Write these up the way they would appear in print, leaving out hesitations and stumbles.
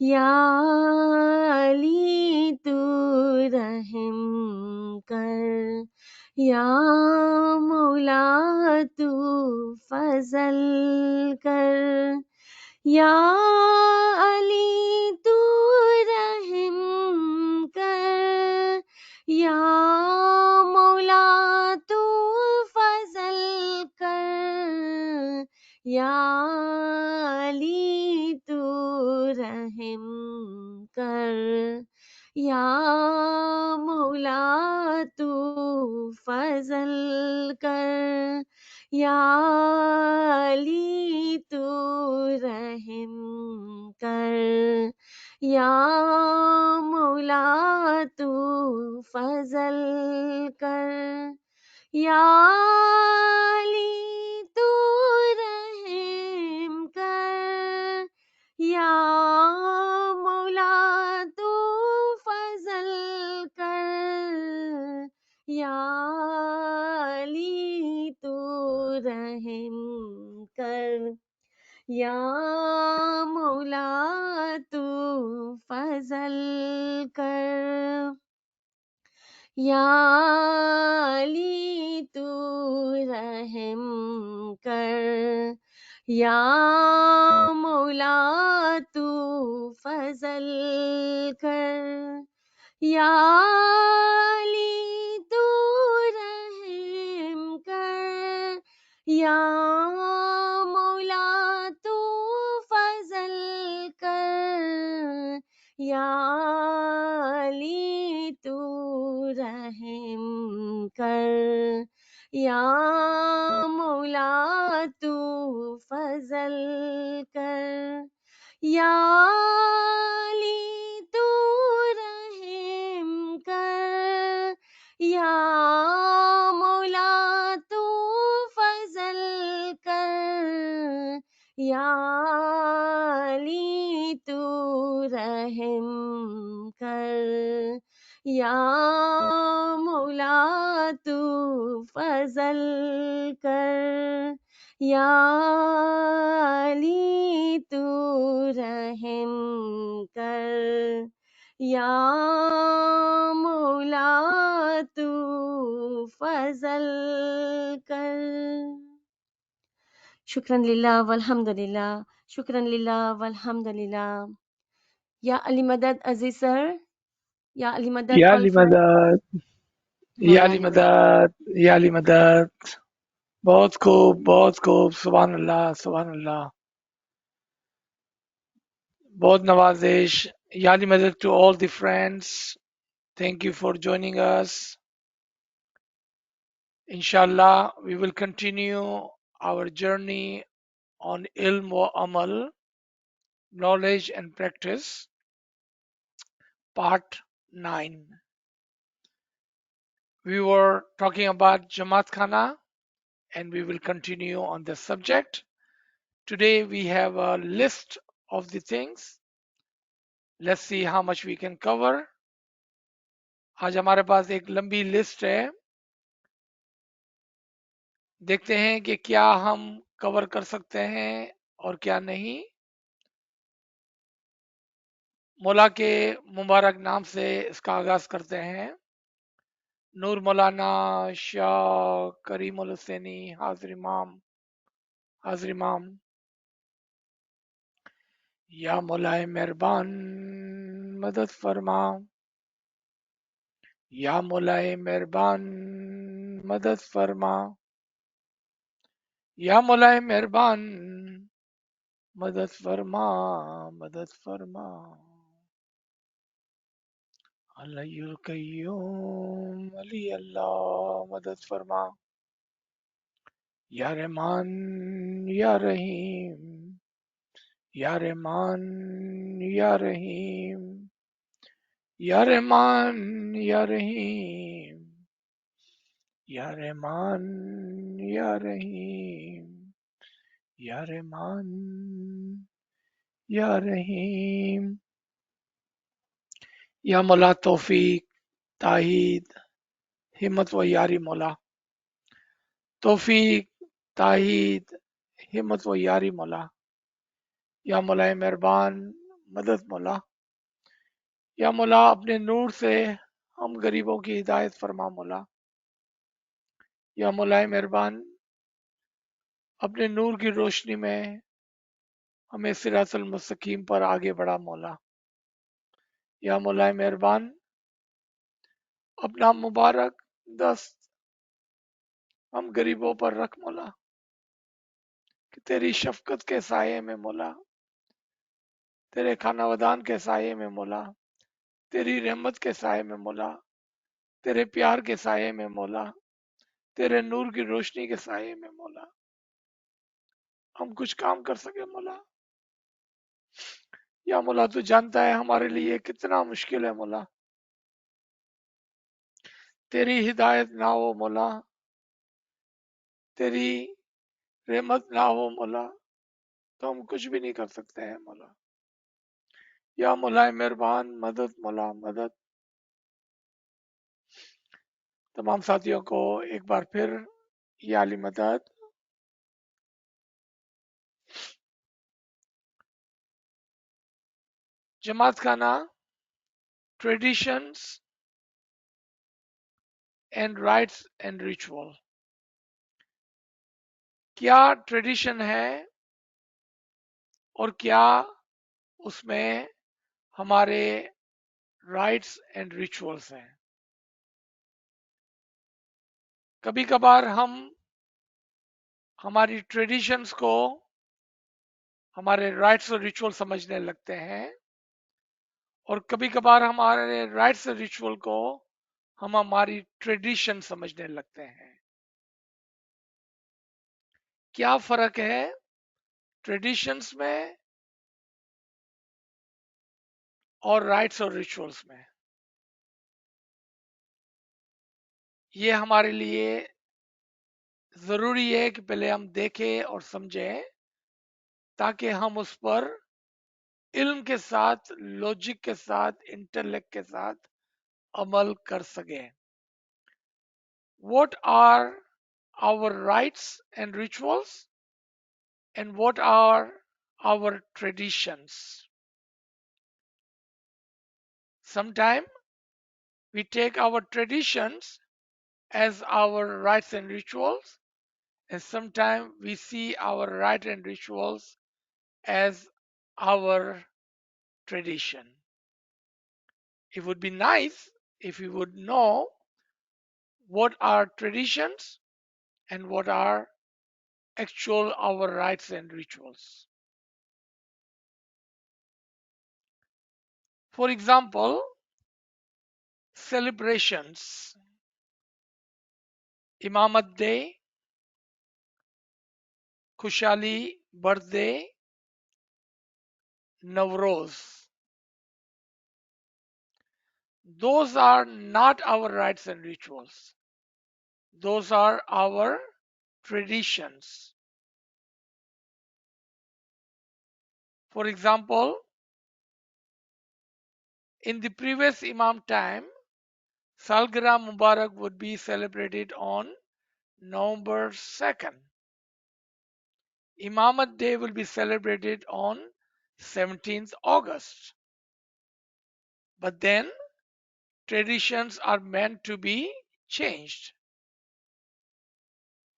یا علی تو رحم کر، یا مولا تو فضل کر، یا علی تو رحم کر، یا مولا تو فضل کر، یا علی تو رحم کر، یا مولا تو فضل کر، یا علی تو رحم کر، یا مولا تو فضل کر، یا علی تو رحم کر، یا مولا تو فضل کر، یا علی تو رحم کر، یا مولا تو فضل کر، یا علی تو رحم کر، یا مولا تو فضل کر، یا علی تو رحم کر، یا مولا تو فضل کر، یا علی تو رحم کر، یا مولا تو فضل کر، یا علی تو رحم کر، یا مولا تو فضل کر، یا علی تو رحم کر، یا مولا تو فضل کر، یا علی تو رحم کر، یا مولا تو فضل کر۔ شکراً للہ والحمد للہ، شکراً للہ والحمد للہ۔ یا علی مدد عزیز سر، یا علی مدد یا آل علی فرینڈ، مدد، یا علی مولانا مدد، یا علی مدد. بہت خوب، بہت خوب. سبحان اللہ، سبحان اللہ. بہت نوازش. یا علی مدد to all the friends. Thank you for joining us. Inshallah, we will continue our journey on ilm wa amal, knowledge and practice, part 9. We were talking about Jamaat Khana and we will continue on the subject. Today we have a list of the things. Let's see how much we can cover. آج ہمارے پاس ایک لمبی list ہے. دیکھتے ہیں کہ کیا ہم کور کر سکتے ہیں اور کیا نہیں. مولا کے مبارک نام سے اس کا آغاز کرتے ہیں. نور مولانا شاہ کریم الحسینی حاضر امام، حاضر امام. یا مولائے مہربان مدد فرما، یا مولائے مہربان مدد فرما، یا مولائے مہربان مدد فرما، مدد فرما. علی القیوم علی اللہ مدد فرما. یا رحمان یا رحیم، یا رحمان یا رحیم، یا رحمان یا رحیم، یا رحمان یا رحیم، یا رحمان یا رحیم. یا مولا توفیق، تائید، ہمت و یاری مولا. توفیق، تائید، ہمت و یاری مولا. یا مولا مہربان मदद मौला। या मौला अपने नूर से हम गरीबों की हिदायत फरमा मौला। या मौलाए मेहरबान अपने नूर की रोशनी में हमें सिरातुल मुस्तकीम पर आगे बढ़ा मौला। या मौलाए मेहरबान अपना मुबारक दस्त हम गरीबों पर रख मौला कि तेरी शफकत के साये में मौला, तेरे खानावदान के साये में मौला, तेरी रहमत के साये में मौला, तेरे प्यार के साये में मौला, तेरे नूर की रोशनी के साये में मौला हम कुछ काम कर सके मौला। या मौला तू जानता है हमारे लिए कितना मुश्किल है मौला। तेरी हिदायत ना हो मौला, तेरी रहमत ना हो मौला, तो हम कुछ भी नहीं कर सकते हैं मौला। या मौलाए मेहरबान मदद मौला मदद। तमाम साथियों को एक बार फिर या अली मदद। जमात खाना, traditions and rights and ritual. क्या ट्रेडिशन है और क्या उसमें हमारे राइट्स एंड रिचुअल्स हैं। कभी कभार हम हमारी ट्रेडिशंस को हमारे राइट्स और रिचुअल समझने लगते हैं और कभी कभार हमारे राइट्स और रिचुअल को हम हमारी ट्रेडिशन समझने लगते हैं। क्या फर्क है ट्रेडिशंस में और राइट्स और रिचुअल्स में? ये हमारे लिए जरूरी है कि पहले हम देखें और समझें ताकि हम उस पर इल्म के साथ, लॉजिक के साथ, इंटेलेक्ट के साथ अमल कर सकें। What are our rights and rituals and what are our traditions? Sometimes we take our traditions as our rights and rituals, and sometimes we see our rights and rituals as our tradition. It would be nice if we would know what are traditions and what are actual our rights and rituals. For example, celebrations, Imamat Day, Khushali birthday, Navroz. Those are not our rites and rituals. Those are our traditions. For example, in the previous Imam time, Salgira Mubarak would be celebrated on November 2nd. Imamat Day will be celebrated on 17th August. But then traditions are meant to be changed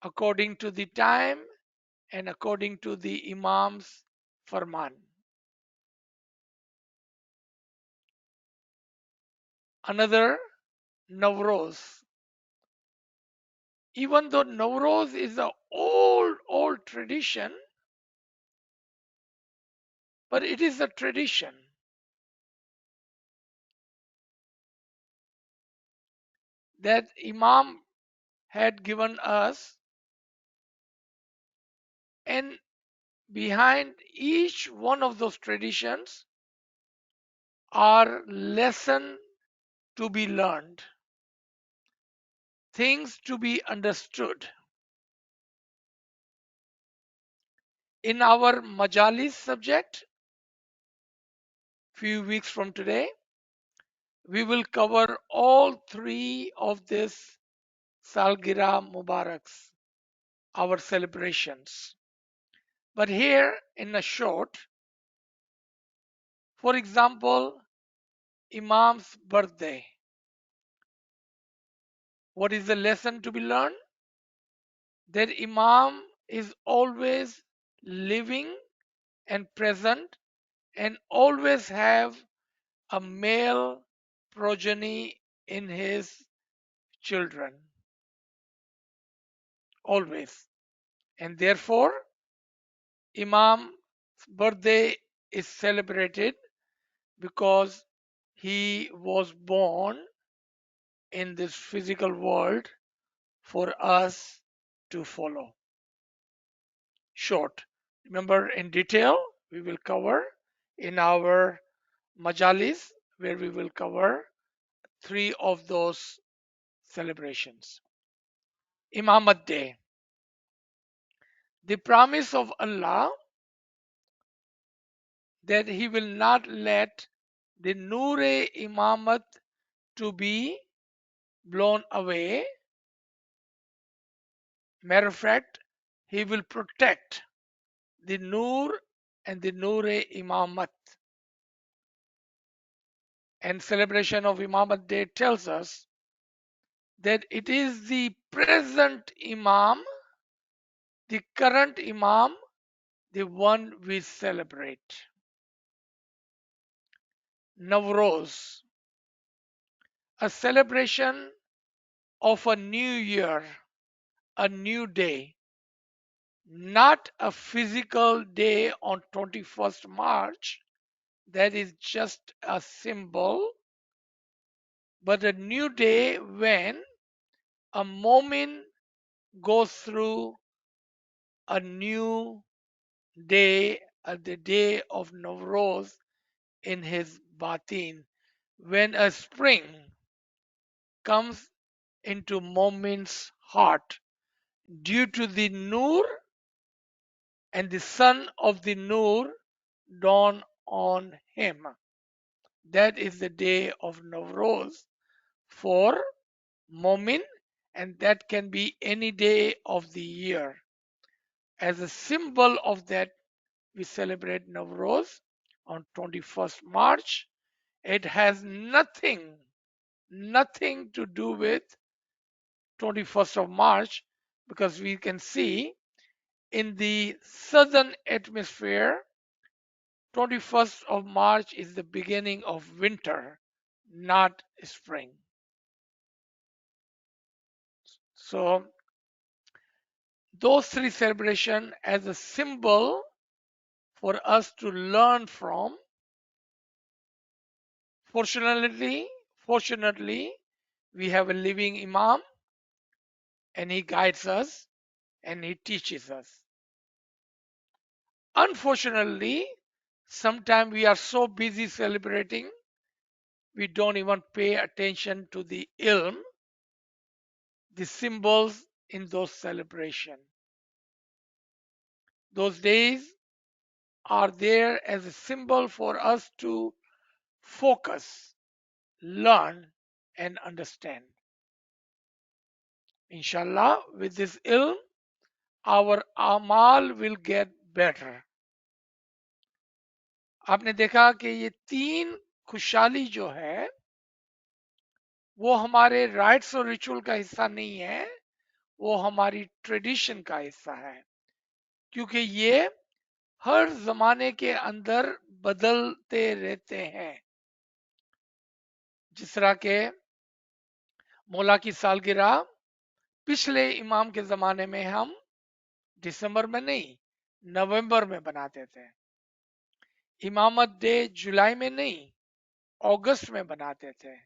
according to the time and according to the Imam's farman. Another, Navroz. Even though Navroz is an old tradition, but it is a tradition that Imam had given us, and behind each one of those traditions are lessons to be learned, things to be understood. In our Majalis subject, few weeks from today, we will cover all three of these Salgira Mubaraks, our celebrations. But here in a short, For example, Imam's birthday. What is the lesson to be learned? That Imam is always living and present and always have a male progeny in his children. Always. And therefore, Imam's birthday is celebrated because he was born in this physical world for us to follow. Short. Remember, in detail, we will cover in our majalis, where we will cover three of those celebrations. Imamat Day. The promise of Allah that He will not let the Noor-e Imamat to be blown away. Matter of fact, He will protect the Noor and the Noor-e Imamat. And celebration of Imamat Day tells us that it is the present Imam, the current Imam, the one we celebrate. Navroz, a celebration of a new year, a new day, not a physical day on 21st March, that is just a symbol, but a new day when a moment goes through a new day, the day of Navroz in his batin, when a spring comes into Momin's heart due to the Nur and the sun of the Nur dawn on him. That is the day of Navroz for Momin, and that can be any day of the year. As a symbol of that, we celebrate Navroz on 21st March. It has nothing to do with 21st of March, because we can see in the southern hemisphere 21st of March is the beginning of winter, not spring. So those three celebrations as a symbol for us to learn from. Fortunately, we have a living Imam, and he guides us and he teaches us. Unfortunately, sometimes we are so busy celebrating, we don't even pay attention to the ilm, the symbols in those celebrations. Those days are there as a symbol for us to focus, learn, and understand. Inshallah, with this ilm, our amal will get better. आपने देखा कि ये तीन खुशहाली जो है वो हमारे राइट्स और रिचुअल का हिस्सा नहीं है, वो हमारी ट्रेडिशन का हिस्सा है, क्योंकि ये हर जमाने के अंदर बदलते रहते हैं। जिस तरह के मौला की सालगिरह पिछले इमाम के जमाने में हम दिसंबर में नहीं, नवंबर में बनाते थे। इमामत डे जुलाई में नहीं, अगस्त में बनाते थे।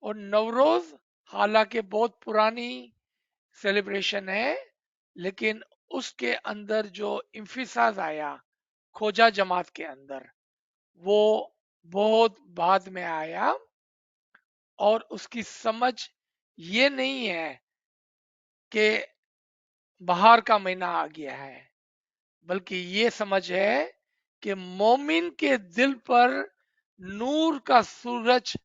और नवरोज हालांकि बहुत पुरानी सेलिब्रेशन है, लेकिन उसके अंदर जो इंफिसाज आया खोजा जमात के अंदर, वो बहुत बाद में आया, और उसकी समझ ये नहीं है कि बाहर का महीना आ गया है, बल्कि ये समझ है कि मोमिन के दिल पर नूर का सूरज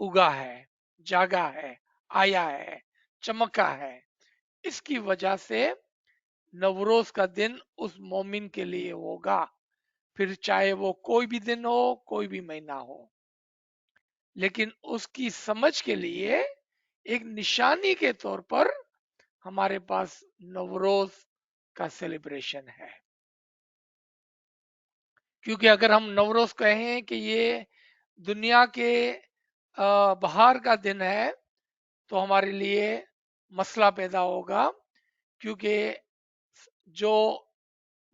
उगा है, जागा है, आया है, चमका है। इसकी वजह से नवरोज का दिन उस मोमिन के लिए होगा। फिर चाहे वो कोई भी दिन हो, कोई भी महीना हो, लेकिन उसकी समझ के लिए एक निशानी के तौर पर हमारे पास नवरोज का सेलिब्रेशन है। क्योंकि अगर हम नवरोज कहें कि ये दुनिया के बाहर का दिन है, तो हमारे लिए मसला पैदा होगा। क्योंकि जो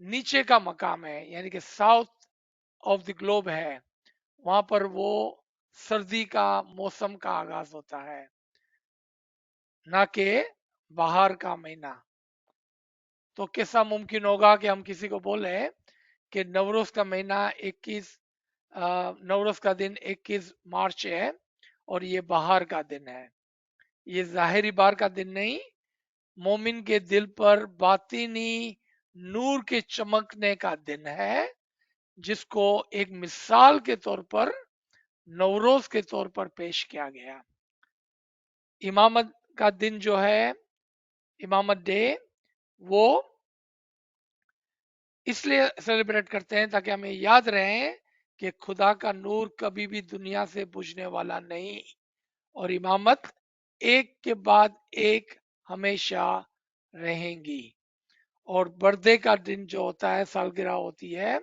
नीचे का मकाम है, यानी कि साउथ ऑफ द ग्लोब है, वहां पर वो सर्दी का मौसम का आगाज होता है, ना कि बाहर का महीना। तो कैसा मुमकिन होगा कि हम किसी को बोले कि नवरोज का महीना 21 नवरोज का दिन 21 मार्च है और ये बाहर का दिन है। ये जाहिरी बार का दिन नहीं, मोमिन के दिल पर बातिनी नूर के चमकने का दिन है, जिसको एक मिसाल के तौर पर नवरोज के तौर पर पेश किया गया। इमामत का दिन जो है, इमामत डे, वो इसलिए सेलिब्रेट करते हैं ताकि हमें याद रहे कि खुदा का नूर कभी भी दुनिया से बुझने वाला नहीं, और इमामत एक के बाद एक हमेशा रहेंगी। और बर्थडे का दिन जो होता है, सालगिरह होती है,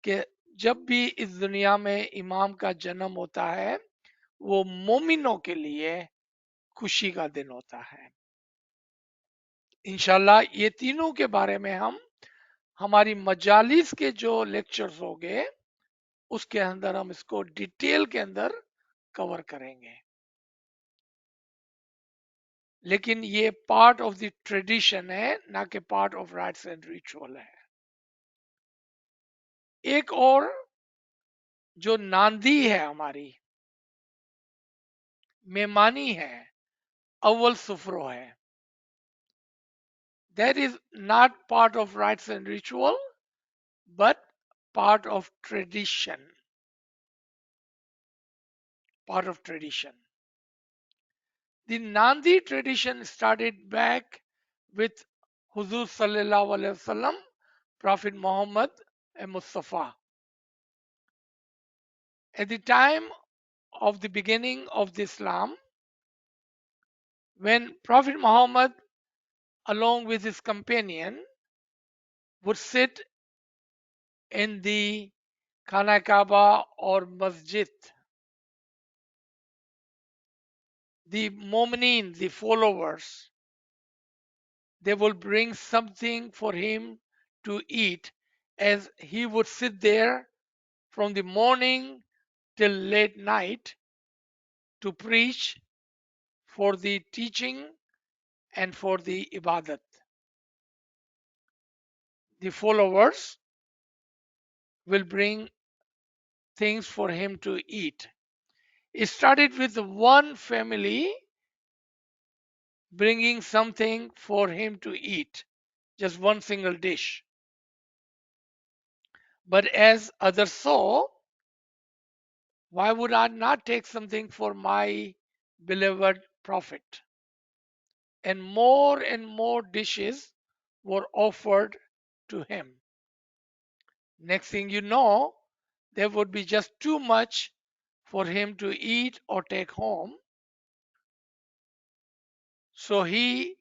कि जब भी इस दुनिया में इमाम का जन्म होता है, वो मोमिनों के लिए खुशी का दिन होता है। इंशाल्लाह ये तीनों के बारे में हम हमारी मजालिस के जो लेक्चर्स होंगे उसके अंदर हम इसको डिटेल के अंदर कवर करेंगे। लेकिन ये पार्ट ऑफ द ट्रेडिशन है, ना कि part of rights and ritual है। एक और जो नांदी है हमारी, मेहमानी है, अव्वल सुफरो है, that is not part of rites and ritual but part of tradition, part of tradition. The Nandi tradition started back with Huzur Sallallahu Alaihi Wasallam, Prophet Muhammad and Mustafa. At the time of the beginning of the Islam, when Prophet Muhammad, along with his companion, would sit in the Khana Kaaba or Masjid, the Mu'mineen, the followers, they will bring something for him to eat, as he would sit there from the morning till late night to preach, for the teaching and for the ibadat. The followers will bring things for him to eat. It started with one family bringing something for him to eat, just one single dish. But as others saw, why would I not take something for my beloved prophet? And more dishes were offered to him. Next thing you know, there would be just too much for him to eat or take home. So he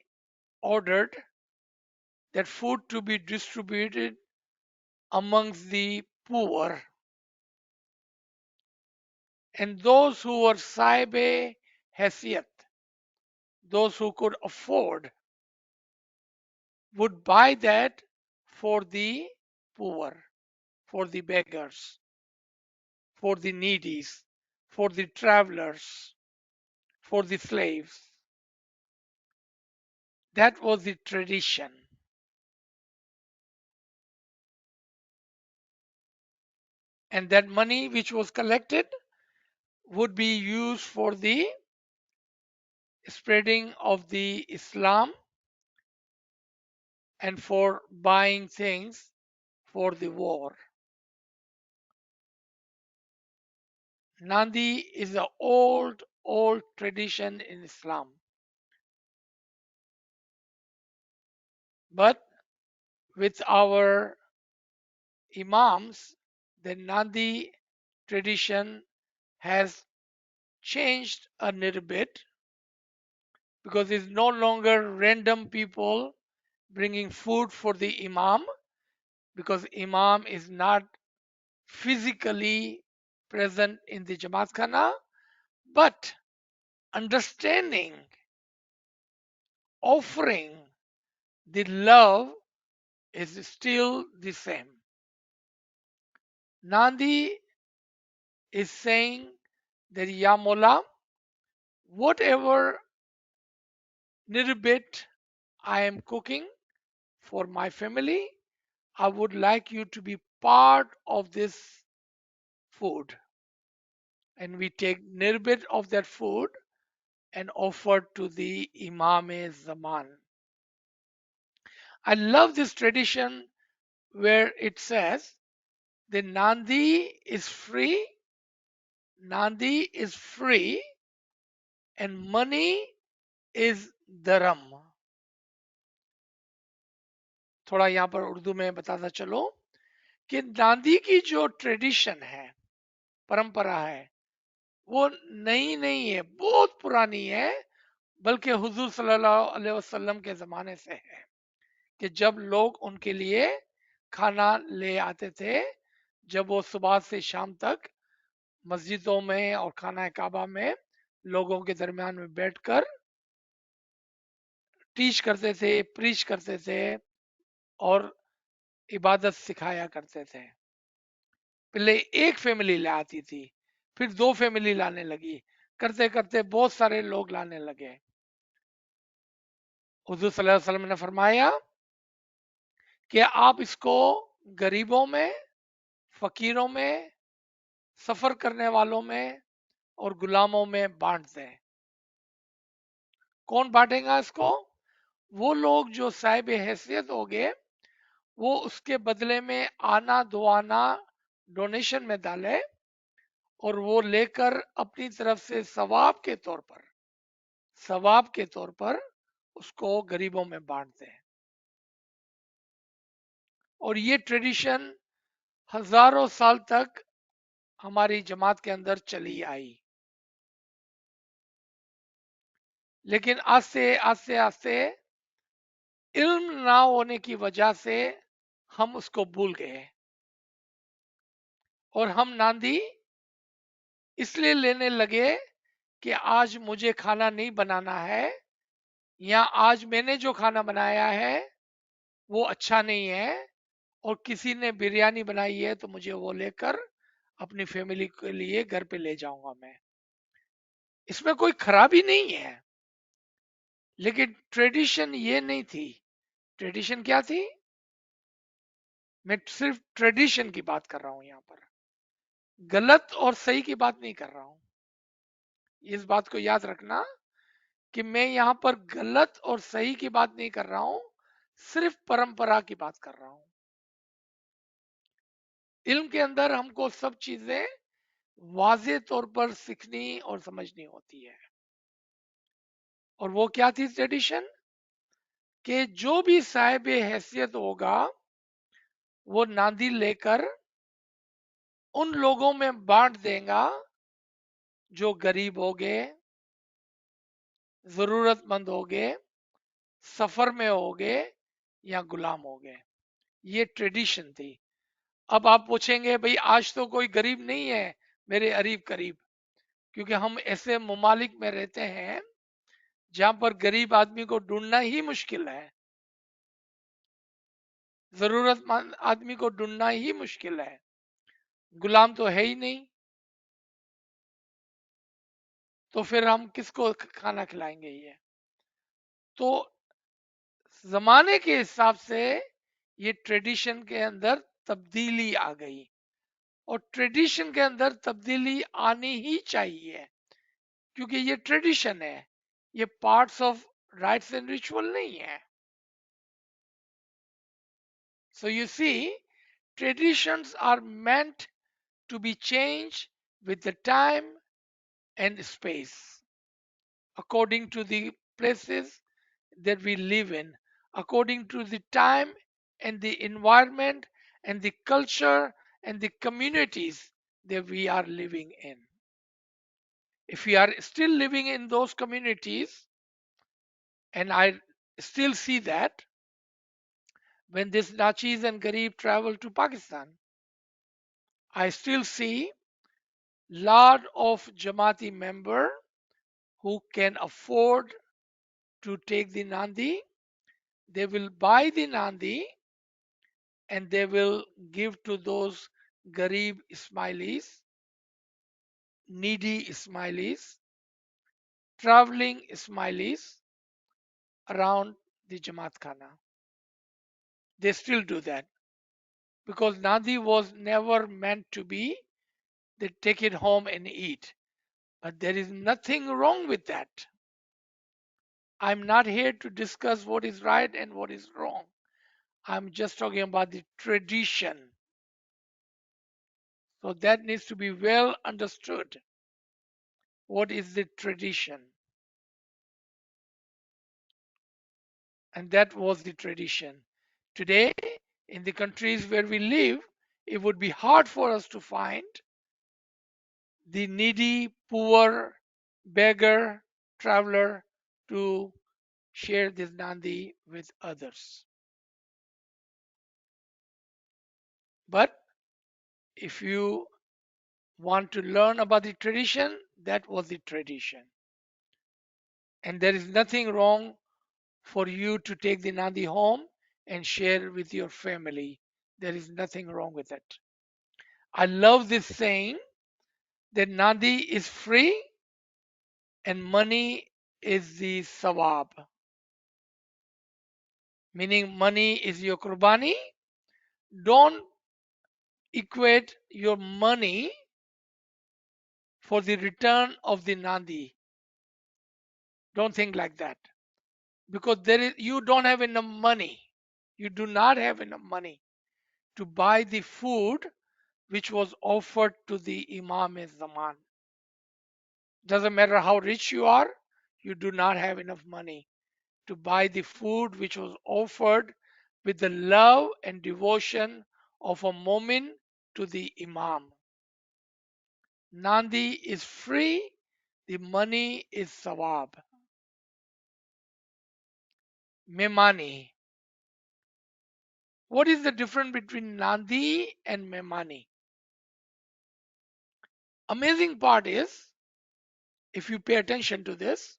ordered that food to be distributed amongst the poor, and those who were Saibe Hesiyat, those who could afford, would buy that for the poor, for the beggars, for the needies, for the travelers, for the slaves. That was the tradition. And that money which was collected would be used for the spreading of the Islam and for buying things for the war. Nandi is an old tradition in Islam. But with our Imams, the Nandi tradition has changed a little bit because it's no longer random people bringing food for the Imam, because Imam is not physically present in the Jamaat Khana, but understanding, offering the love is still the same. Nandi is saying that Ya Mola, whatever little bit I am cooking for my family, I would like you to be part of this food. And we take little bit of that food and offer to the Imam Zaman. I love this tradition where it says the Nandi is free, and money is dharam. थोड़ा यहाँ पर उर्दू में बताता चलो कि नांदी की जो ट्रेडिशन है, परंपरा है, वो नई नहीं है, बहुत पुरानी है, बल्कि हुजूर सल्लल्लाहु अलैहि वसल्लम के जमाने से है कि जब लोग उनके लिए खाना ले आते थे, जब वो सुबह से शाम तक मस्जिदों में और खाना काबा में लोगों के दरमियान में बैठकर टीच करते थे, प्रीच करते थे और इबादत सिखाया करते थे। पहले एक फैमिली ले आती थी, फिर दो फैमिली लाने लगी, करते करते बहुत सारे लोग लाने लगे। हुजूर सल्लल्लाहु अलैहि वसल्लम ने फरमाया कि आप इसको गरीबों में, फकीरों में, सफर करने वालों में और गुलामों में बांट दें। कौन बांटेगा इसको? वो लोग जो साहिब हैसियत हो गए, वो उसके बदले में आना दुआना डोनेशन में डाले और वो लेकर अपनी तरफ से सवाब के तौर पर उसको गरीबों में बांटते हैं। और ये ट्रेडिशन हजारों साल तक हमारी जमात के अंदर चली आई, लेकिन आस्ते आस्ते आस्ते इल्म ना होने की वजह से हम उसको भूल गए और हम नांदी इसलिए लेने लगे कि आज मुझे खाना नहीं बनाना है, या आज मैंने जो खाना बनाया है वो अच्छा नहीं है, और किसी ने बिरयानी बनाई है तो मुझे वो लेकर अपनी फैमिली के लिए घर पे ले जाऊंगा मैं। इसमें कोई खराबी नहीं है, लेकिन ट्रेडिशन ये नहीं थी। ट्रेडिशन क्या थी? मैं सिर्फ ट्रेडिशन की बात कर रहा हूं यहां पर, गलत और सही की बात नहीं कर रहा हूं। इस बात को याद रखना कि मैं यहां पर गलत और सही की बात नहीं कर रहा हूं, सिर्फ परंपरा की बात कर रहा हूं। इल्म के अंदर हमको सब चीजें वाजे तौर पर सीखनी और समझनी होती है। और वो क्या थी ट्रेडिशन? कि जो भी साहिब हैसियत होगा वो नांदी लेकर उन लोगों में बांट देगा जो गरीब हो गए, जरूरतमंद हो गए, सफर में हो गए या गुलाम हो गए। ये ट्रेडिशन थी। अब आप पूछेंगे भाई आज तो कोई गरीब नहीं है मेरे अरीब करीब, क्योंकि हम ऐसे ममालिक में रहते हैं जहां पर गरीब आदमी को ढूंढना ही मुश्किल है, जरूरतमंद आदमी को ढूंढना ही मुश्किल है, गुलाम तो है ही नहीं, तो फिर हम किसको खाना खिलाएंगे? ये तो जमाने के हिसाब से ये ट्रेडिशन के अंदर तब्दीली आ गई, और ट्रेडिशन के अंदर तब्दीली आनी ही चाहिए, क्योंकि ये ट्रेडिशन है, ये parts of rights and ritual नहीं है। So you see, traditions are meant to be changed with the time and space according to the places that we live in, according to the time and the environment and the culture and the communities that we are living in. If we are still living in those communities, and I still see that when this Nachis and Garib travel to Pakistan, I still see lot of Jamaati member who can afford to take the Nandi. They will buy the Nandi and they will give to those Garib Ismailis, needy Ismailis, traveling Ismailis around the Jamaat Khana. They still do that because Nandi was never meant to be they take it home and eat. But there is nothing wrong with that. I'm not here to discuss what is right and what is wrong. I'm just talking about the tradition. So that needs to be well understood. What is the tradition? And that was the tradition. Today, in the countries where we live, it would be hard for us to find the needy, poor, beggar, traveler to share this Nandi with others. But if you want to learn about the tradition, that was the tradition. And there is nothing wrong for you to take the Nandi home and share with your family. There is nothing wrong with it. I love this saying that Nandi is free and money is the sawab, meaning money is your qurbani. Don't equate your money for the return of the Nandi. Don't think like that because you don't have enough money. You do not have enough money to buy the food which was offered to the Imam Zaman. Doesn't matter how rich you do not have enough money to buy the food which was offered with the love and devotion of a Momin to the Imam. Nandi is free, the money is sawab. Memani. What is the difference between Nandi and Memani? Amazing part is, if you pay attention to this,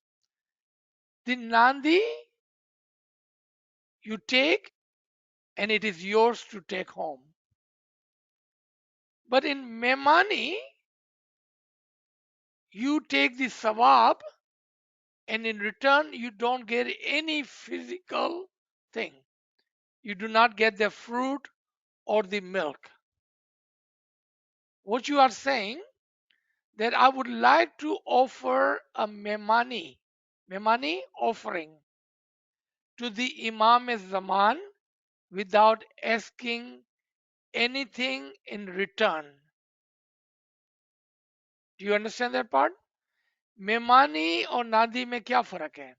the Nandi you take and it is yours to take home. But in Memani, you take the sawab and in return you don't get any physical thing. You do not get the fruit or the milk. What you are saying that I would like to offer a memani offering to the Imam Zaman without asking anything in return. Do you understand that part? Memani और नादी में क्या फर्क है?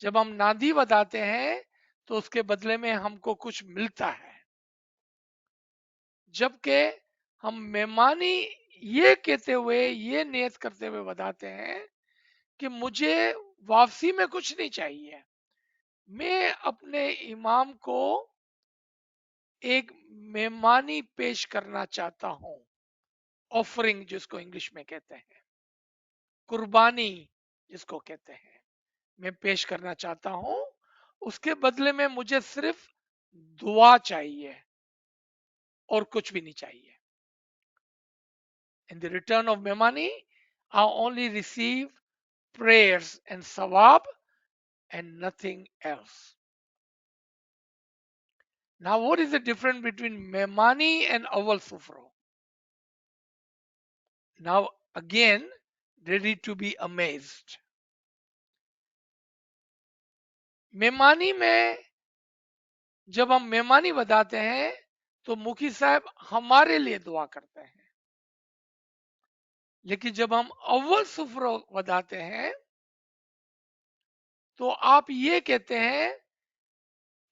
जब हम नादी बताते हैं तो उसके बदले में हमको कुछ मिलता है, जबकि हम मेहमानी ये कहते हुए ये नियत करते हुए बताते हैं कि मुझे वापसी में कुछ नहीं चाहिए, मैं अपने इमाम को एक मेहमानी पेश करना चाहता हूं, ऑफरिंग जिसको इंग्लिश में कहते हैं, कुर्बानी जिसको कहते हैं, मैं पेश करना चाहता हूं, उसके बदले में मुझे सिर्फ दुआ चाहिए और कुछ भी नहीं चाहिए. In the return of memani, I only receive prayers and sawab and nothing else. Now, what is the difference between memani and awal sufro? Now, again, ready to be amazed. मेहमानी में जब हम मेहमानी बताते हैं तो मुखी साहब हमारे लिए दुआ करते हैं, लेकिन जब हम अव्वल सुफरो बताते हैं तो आप ये कहते हैं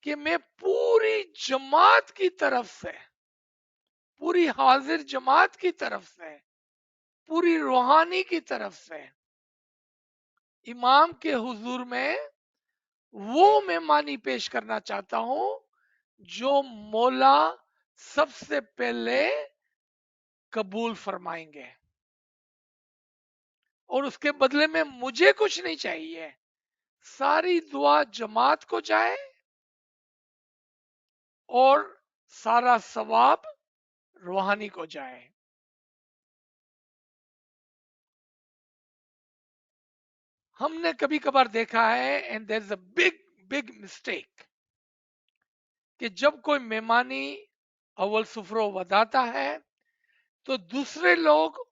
कि मैं पूरी जमात की तरफ से पूरी हाजिर जमात की तरफ से, पूरी रूहानी की तरफ से इमाम के हुजूर में वो मेहमानी पेश करना चाहता हूं जो मौला सबसे पहले कबूल फरमाएंगे, और उसके बदले में मुझे कुछ नहीं चाहिए। सारी दुआ जमात को जाए और सारा सवाब रूहानी को जाए। हमने कभी कभार देखा है, and there is a big big mistake, कि जब कोई मेहमानी अव्वल सुफरो बताता है तो दूसरे लोग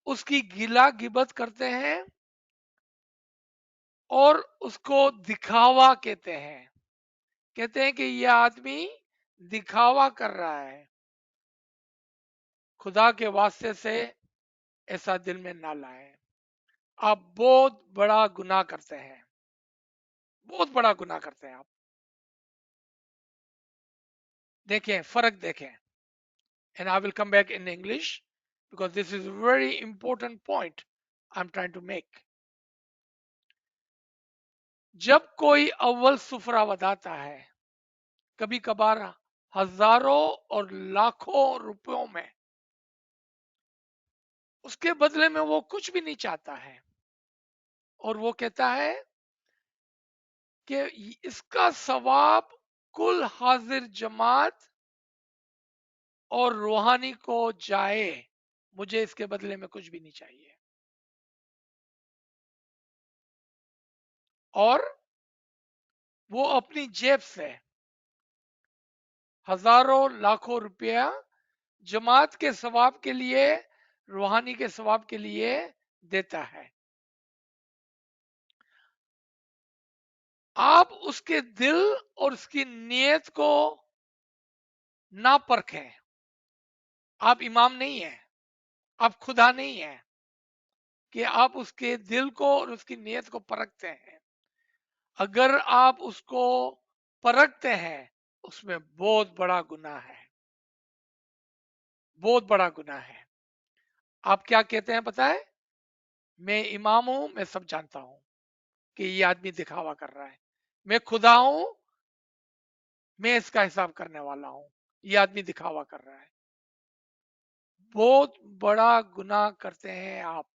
उसकी गिला गिबत करते हैं और उसको दिखावा कहते हैं कि यह आदमी दिखावा कर रहा है। खुदा के वास्ते से ऐसा दिल में ना लाए। आप बहुत बड़ा गुनाह करते हैं, बहुत बड़ा गुनाह करते हैं आप। देखें, फर्क देखें, and I will come back in English because this is a very important point I'm trying to make. जब कोई अव्वल सुफरा बताता है, कभी कभार हजारों और लाखों रुपयों में, उसके बदले में वो कुछ भी नहीं चाहता है, और वो कहता है कि इसका सवाब कुल हाजिर जमात और रूहानी को जाए, मुझे इसके बदले में कुछ भी नहीं चाहिए। और वो अपनी जेब से हजारों लाखों रुपया जमात के सवाब के लिए, रूहानी के सवाब के लिए देता है। आप उसके दिल और उसकी नीयत को ना परखें। आप इमाम नहीं है, आप खुदा नहीं है कि आप उसके दिल को और उसकी नीयत को परखते हैं। अगर आप उसको परखते हैं, उसमें बहुत बड़ा गुनाह है, बहुत बड़ा गुनाह है। आप क्या कहते हैं पता है? मैं इमाम हूं, मैं सब जानता हूं कि ये आदमी दिखावा कर रहा है। मैं खुदा हूं, मैं इसका हिसाब करने वाला हूं, ये आदमी दिखावा कर रहा है। बहुत बड़ा गुनाह करते हैं आप।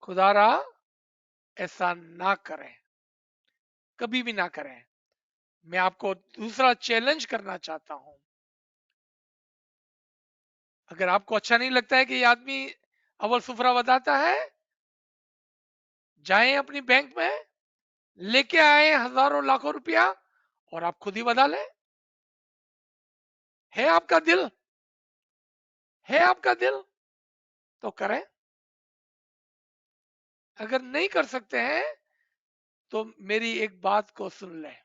खुदारा ऐसा ना करें, कभी भी ना करें। मैं आपको दूसरा चैलेंज करना चाहता हूं। अगर आपको अच्छा नहीं लगता है कि ये आदमी अव्वल सुफरा बताता है, जाएं अपनी बैंक में, लेके आए हजारों लाखों रुपया और आप खुद ही बता लें। है आपका दिल, है आपका दिल, तो करें। अगर नहीं कर सकते हैं तो मेरी एक बात को सुन लें।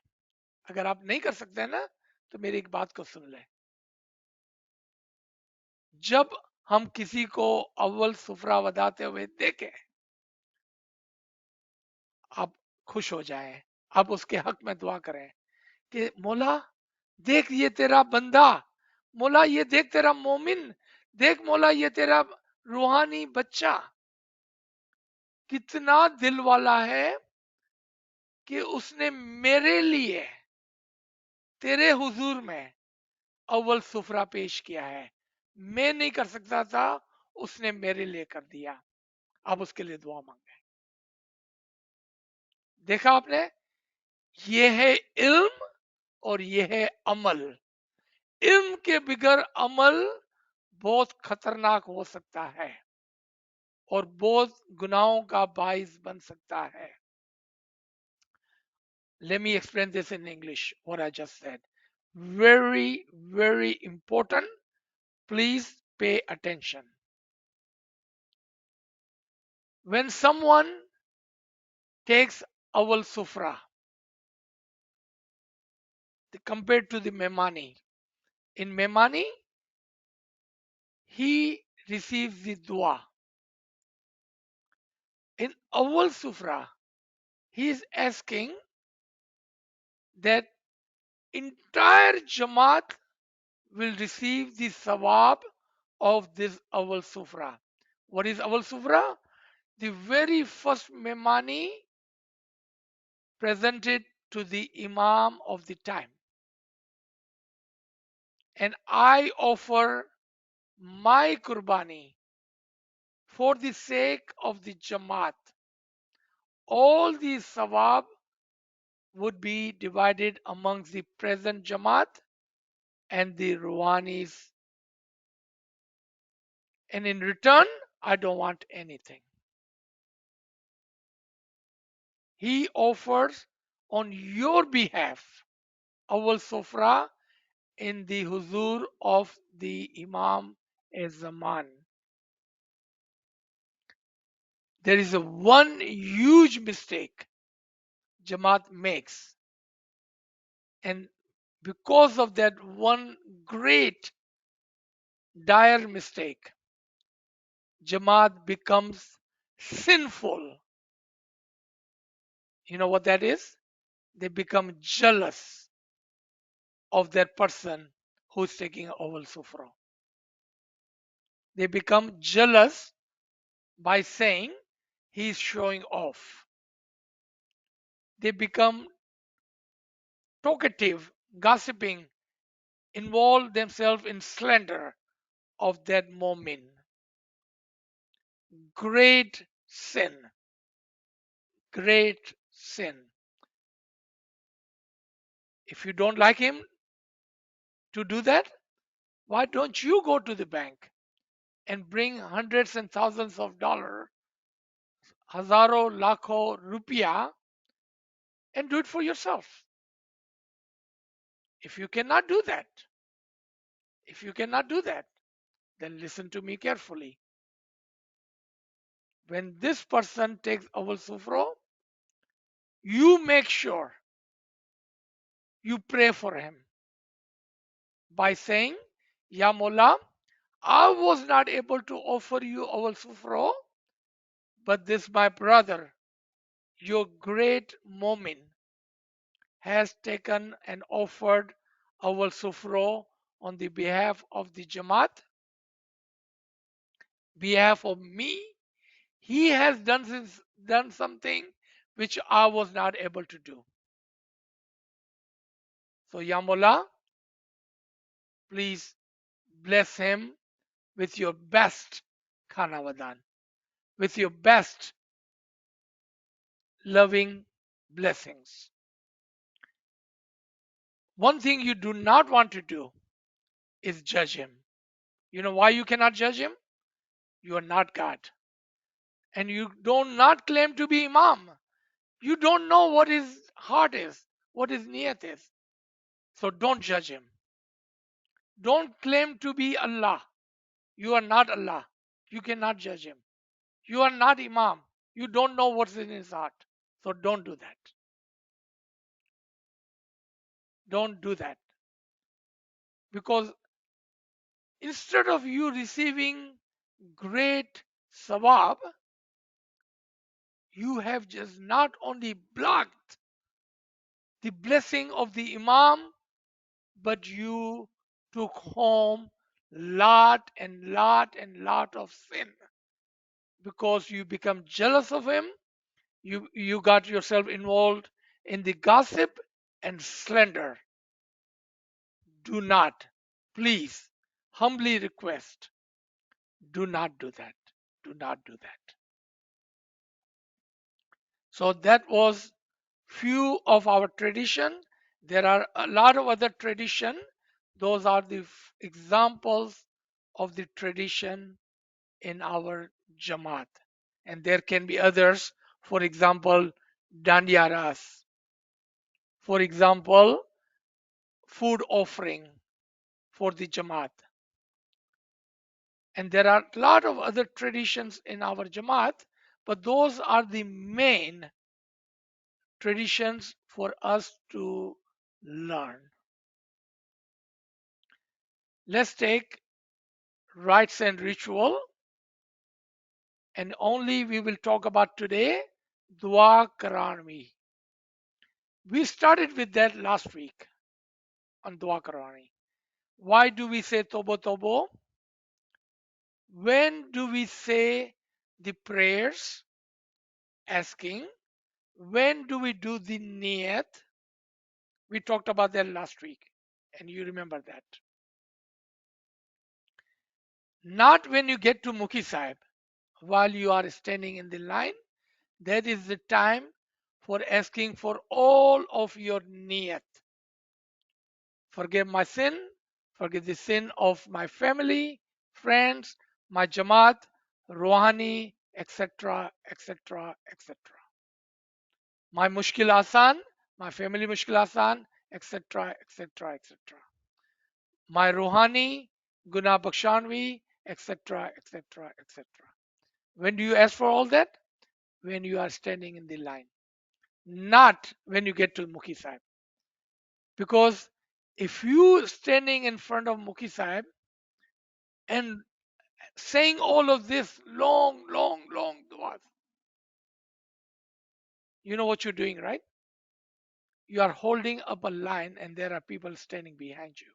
अगर आप नहीं कर सकते हैं ना, तो मेरी एक बात को सुन लें। जब हम किसी को अव्वल सुफरा बताते हुए देखें, आप खुश हो जाएं, आप उसके हक में दुआ करें कि मौला देख ये तेरा बंदा, मौला ये देख तेरा मोमिन, देख मौला ये तेरा रूहानी बच्चा कितना दिल वाला है कि उसने मेरे लिए तेरे हुजूर में अव्वल सुफरा पेश किया है। मैं नहीं कर सकता था, उसने मेरे लिए कर दिया। आप उसके लिए दुआ मांगे। देखा आपने, ये है इल्म और ये है अमल। इल्म के बिगर अमल बहुत खतरनाक हो सकता है और बहुत गुनाहों का बाइस बन सकता है। Let me explain this in English, what I just said. Very, very important. Please pay attention. When someone takes awal sufra compared to the memani, in memani, he receives the dua. In awal sufra, he is asking that entire jamaat will receive the sawab of this awal sufra. What is awal sufra? The very first memani presented to the imam of the time. And I offer my kurbani for the sake of the Jamaat. All the sawab would be divided amongst the present Jamaat and the Ruwanis. And in return, I don't want anything. He offers on your behalf Awal Sofra in the huzur of the Imam Zaman. There is a one huge mistake Jamaat makes, and because of that one great dire mistake, Jamaat becomes sinful. You know what that is? They become jealous of that person who's taking Awal Sufra. They become jealous by saying he's showing off. They become talkative, gossiping, involve themselves in slander of that moment. Great sin. Great sin. If you don't like him to do that, why don't you go to the bank and bring hundreds and thousands of dollars, hazaro, lakho, rupiah, and do it for yourself? If you cannot do that, if you cannot do that, then listen to me carefully. When this person takes Awal Sufro, you make sure you pray for him by saying, Ya Mullah, I was not able to offer you Awal Sufro, but this my brother, your great Momin, has taken and offered Awal Sufro on the behalf of the Jamaat, behalf of me. He has done something which I was not able to do. So, Ya Mullah, please bless him with your best Khanavadan, with your best loving blessings. One thing you do not want to do is judge him. You know why you cannot judge him? You are not God. And you do not claim to be Imam. You don't know what his heart is, what his niyat is. So don't judge him. Don't claim to be Allah. You are not Allah. You cannot judge him. You are not Imam. You don't know what's in his heart. So don't do that. Don't do that. Because instead of you receiving great sawab, you have just not only blocked the blessing of the Imam, but you took home lot and lot and lot of sin because you become jealous of him. You got yourself involved in the gossip and slander. Do not, please, humbly request, do not do that. Do not do that. So that was few of our tradition. There are a lot of other tradition. Those are the examples of the tradition in our Jamaat. And there can be others. For example, Dandiyaras. For example, food offering for the Jamaat. And there are a lot of other traditions in our Jamaat, but those are the main traditions for us to learn. Let's take rites and ritual, and only we will talk about today Dua Karani. We started with that last week on Dua Karani. Why do we say Tobo Tobo? When do we say the prayers asking? When do we do the niyat? We talked about that last week, and you remember that. Not when you get to Mukhi Sahib, while you are standing in the line. That is the time for asking for all of your niyat. Forgive my sin, forgive the sin of my family, friends, my jamaat, Rouhani, etc., etc., etc. My mushkil asan, my family mushkil asan, etc., etc., etc. My Rouhani, Guna Bakshanvi, etc., etc., etc. When do you ask for all that? When you are standing in the line, not when you get to Mukhi Sahib. Because if you standing in front of Mukhi Sahib and saying all of this long, long, long duas, you know what you're doing, right? You are holding up a line and there are people standing behind you.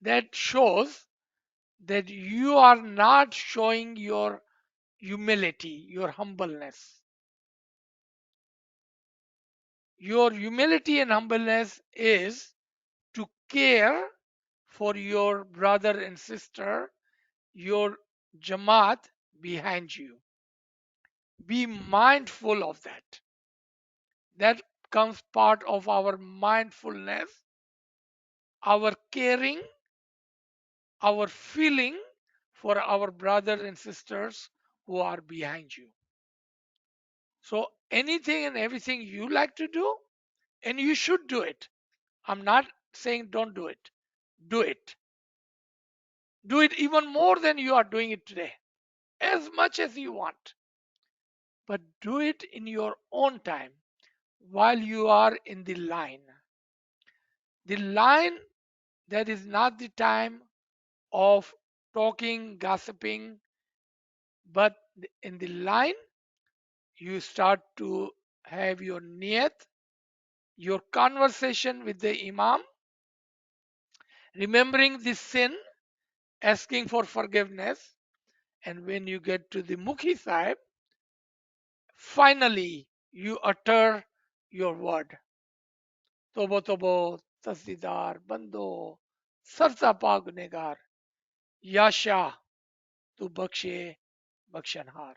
That shows that you are not showing your humility, your humbleness. Your humility and humbleness is to care for your brother and sister, your jamaat behind you. Be mindful of that. That comes part of our mindfulness, our caring, our feeling for our brothers and sisters who are behind you. So anything and everything you like to do, and you should do it. I'm not saying don't do it. Do it. Do it even more than you are doing it today, as much as you want. But do it in your own time while you are in the line. The line, that is not the time of talking, gossiping, but in the line, you start to have your niyat, your conversation with the Imam, remembering the sin, asking for forgiveness. And when you get to the Mukhi Sahib, finally you utter your word. Tobo Tobo, Tasdidar, Bando, Sarsa Pa Gunegar, Yasha, Tu Bakshe, Bakshanhar.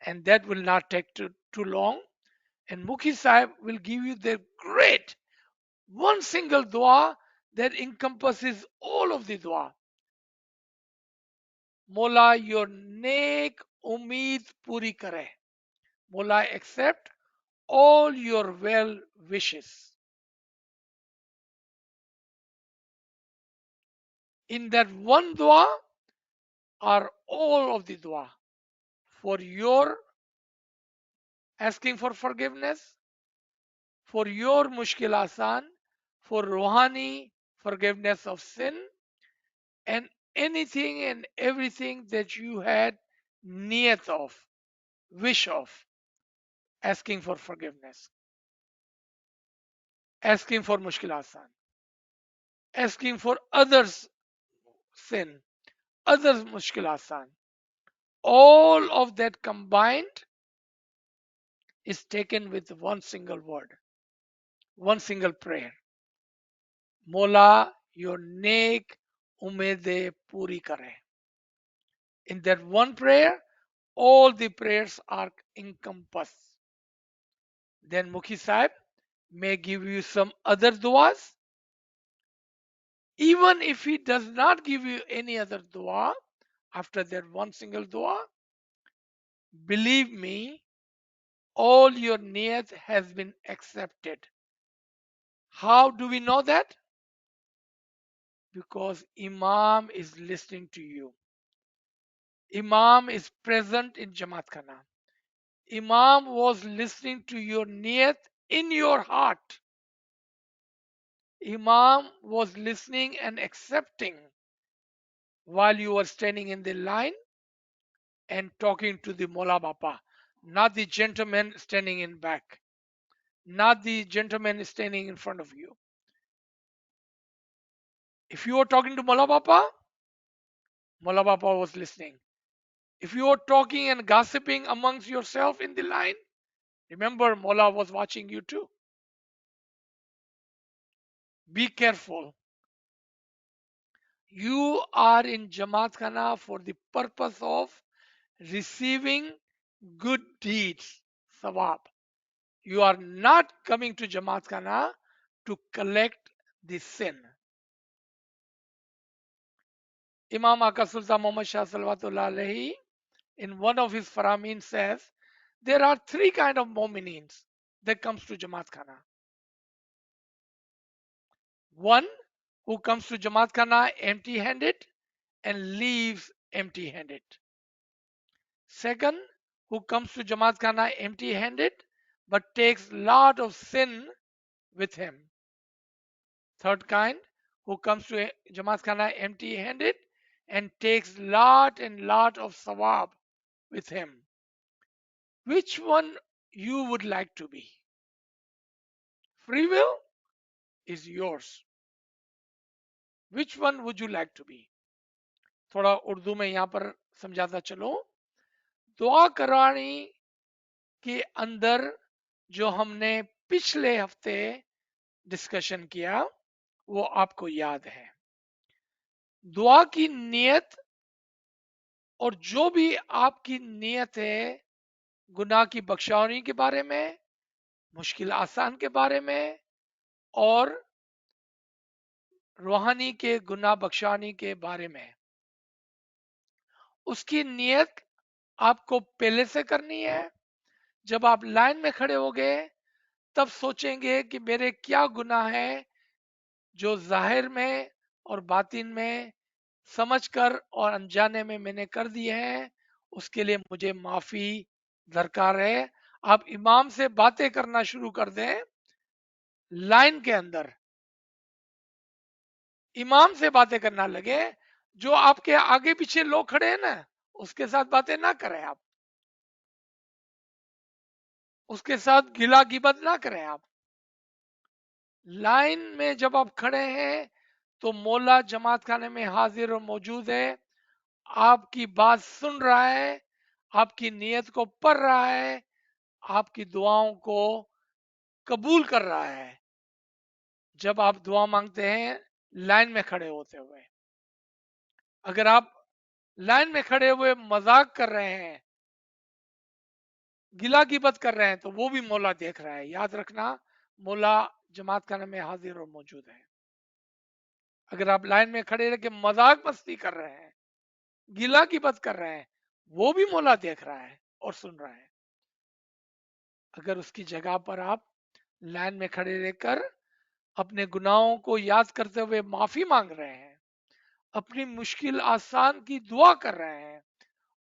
And that will not take too long. And Mukhi Sahib will give you the great one single dua that encompasses all of the dua. Mola, your नेक उम्मीद पूरी करे. Mola, accept all your well wishes. In that one dua are all of the dua for your asking for forgiveness, for your mushkil asan, for Rouhani forgiveness of sin, and anything and everything that you had niyat of, wish of, asking for forgiveness, asking for mushkil asan, asking for others' sin, others' mushkil asan. All of that combined is taken with one single word, one single prayer. Mola, your नेक उम्मीदें पूरी करे. In that one prayer, all the prayers are encompassed. Then Mukhi Sahib may give you some other duas. Even if he does not give you any other dua after that one single dua, believe me, all your niyat has been accepted. How do we know that? Because Imam is listening to you. Imam is present in Jamaat Khana. Imam was listening to your niyat in your heart. Imam was listening and accepting while you were standing in the line and talking to the Mola Bapa, not the gentleman standing in back. not the gentleman standing in front of you. If you were talking to Mullah Bapa was listening. If you were talking and gossiping amongst yourself in the line, remember Mullah was watching you too. Be careful. You are in Jamaat Khana for the purpose of receiving good deeds, sawab. You are not coming to Jamaat Khana to collect the sin. Imam Aka Sultan Muhammad Shah Salawatullah Alaihi, in one of his Faramin says, there are three kind of mu'minins that comes to Jamaat Khana. One who comes to Jamaat Khana empty-handed and leaves empty-handed. Second, who comes to Jamaat Khana empty-handed but takes lot of sin with him. Third kind, who comes to Jamaat Khana empty-handed and takes lot and lot of sawab with him. Which one you would like to be? Free will is yours. Which one would you like to be? थोड़ा उर्दू में यहाँ पर समझाता चलो. दुआ करानी के अंदर जो हमने पिछले हफ्ते डिस्कशन किया वो आपको याद है. दुआ की नियत और जो भी आपकी नियत है गुनाह की बख्शावनी के बारे में, मुश्किल आसान के बारे में और रूहानी के गुनाह बख्शावनी के बारे में, उसकी नियत आपको पहले से करनी है. जब आप लाइन में खड़े हो गए तब सोचेंगे कि मेरे क्या गुनाह है जो जाहिर में और बातिन में समझकर और अनजाने में मैंने कर दिए हैं, उसके लिए मुझे माफी दरकार है. आप इमाम से बातें करना शुरू कर दें लाइन के अंदर, इमाम से बातें करना लगे. जो आपके आगे पीछे लोग खड़े हैं ना उसके साथ बातें ना करें आप, उसके साथ गिला गिबत ना करें आप. लाइन में जब आप खड़े हैं तो मौला जमात खाने में हाजिर और मौजूद है, आपकी बात सुन रहा है, आपकी नीयत को पढ़ रहा है, आपकी दुआओं को कबूल कर रहा है. जब आप दुआ मांगते हैं लाइन में खड़े होते हुए, अगर आप लाइन में खड़े हुए मजाक कर रहे हैं, गिला गिबत कर रहे हैं तो वो भी मौला देख रहा है. याद रखना मौला जमात खाने में हाजिर और मौजूद है. अगर आप लाइन में खड़े रह के मजाक मस्ती कर रहे हैं, गिला गिबत कर रहे हैं, वो भी मौला देख रहा है और सुन रहा है. अगर उसकी जगह पर आप लाइन में खड़े रहकर अपने गुनाहों को याद करते हुए माफी मांग रहे हैं, अपनी मुश्किल आसान की दुआ कर रहे हैं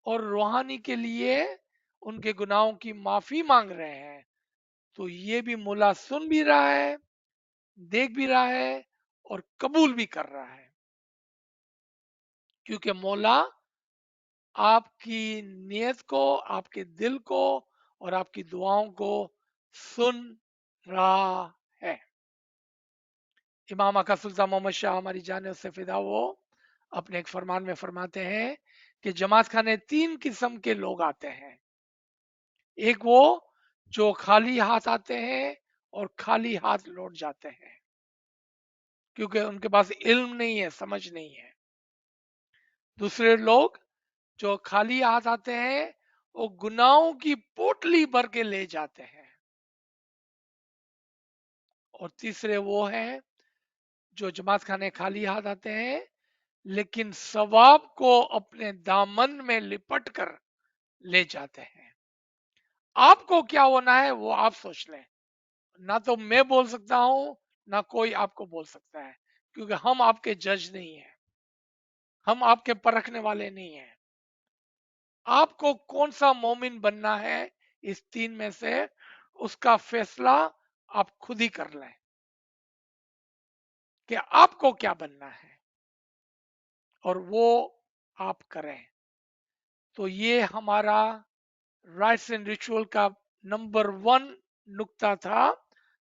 और रूहानी के लिए उनके गुनाहों की माफी मांग रहे हैं, तो ये भी मौला सुन भी रहा है, देख भी रहा है और कबूल भी कर रहा है. क्योंकि मौला आपकी नियत को, आपके दिल को और आपकी दुआओं को सुन रहा है. इमाम आका सुल्तान मोहम्मद शाह हमारी जान से फिदा वो अपने एक फरमान में फरमाते हैं कि जमात खाने तीन किस्म के लोग आते हैं. एक वो जो खाली हाथ आते हैं और खाली हाथ लौट जाते हैं क्योंकि उनके पास इल्म नहीं है, समझ नहीं है. दूसरे लोग जो खाली हाथ आते हैं वो गुनाहों की पोटली भर के ले जाते हैं. और तीसरे वो हैं जो जमात खाने खाली हाथ आते हैं लेकिन सवाब को अपने दामन में लिपट कर ले जाते हैं. आपको क्या होना है वो आप सोच लें. ना तो मैं बोल सकता हूं ना कोई आपको बोल सकता है, क्योंकि हम आपके जज नहीं है, हम आपके परखने वाले नहीं हैं. आपको कौन सा मोमिन बनना है इस तीन में से उसका फैसला आप खुद ही कर लें कि आपको क्या बनना है और वो आप करें. तो ये हमारा राइट्स एंड रिचुअल का नंबर 1 नुक्ता था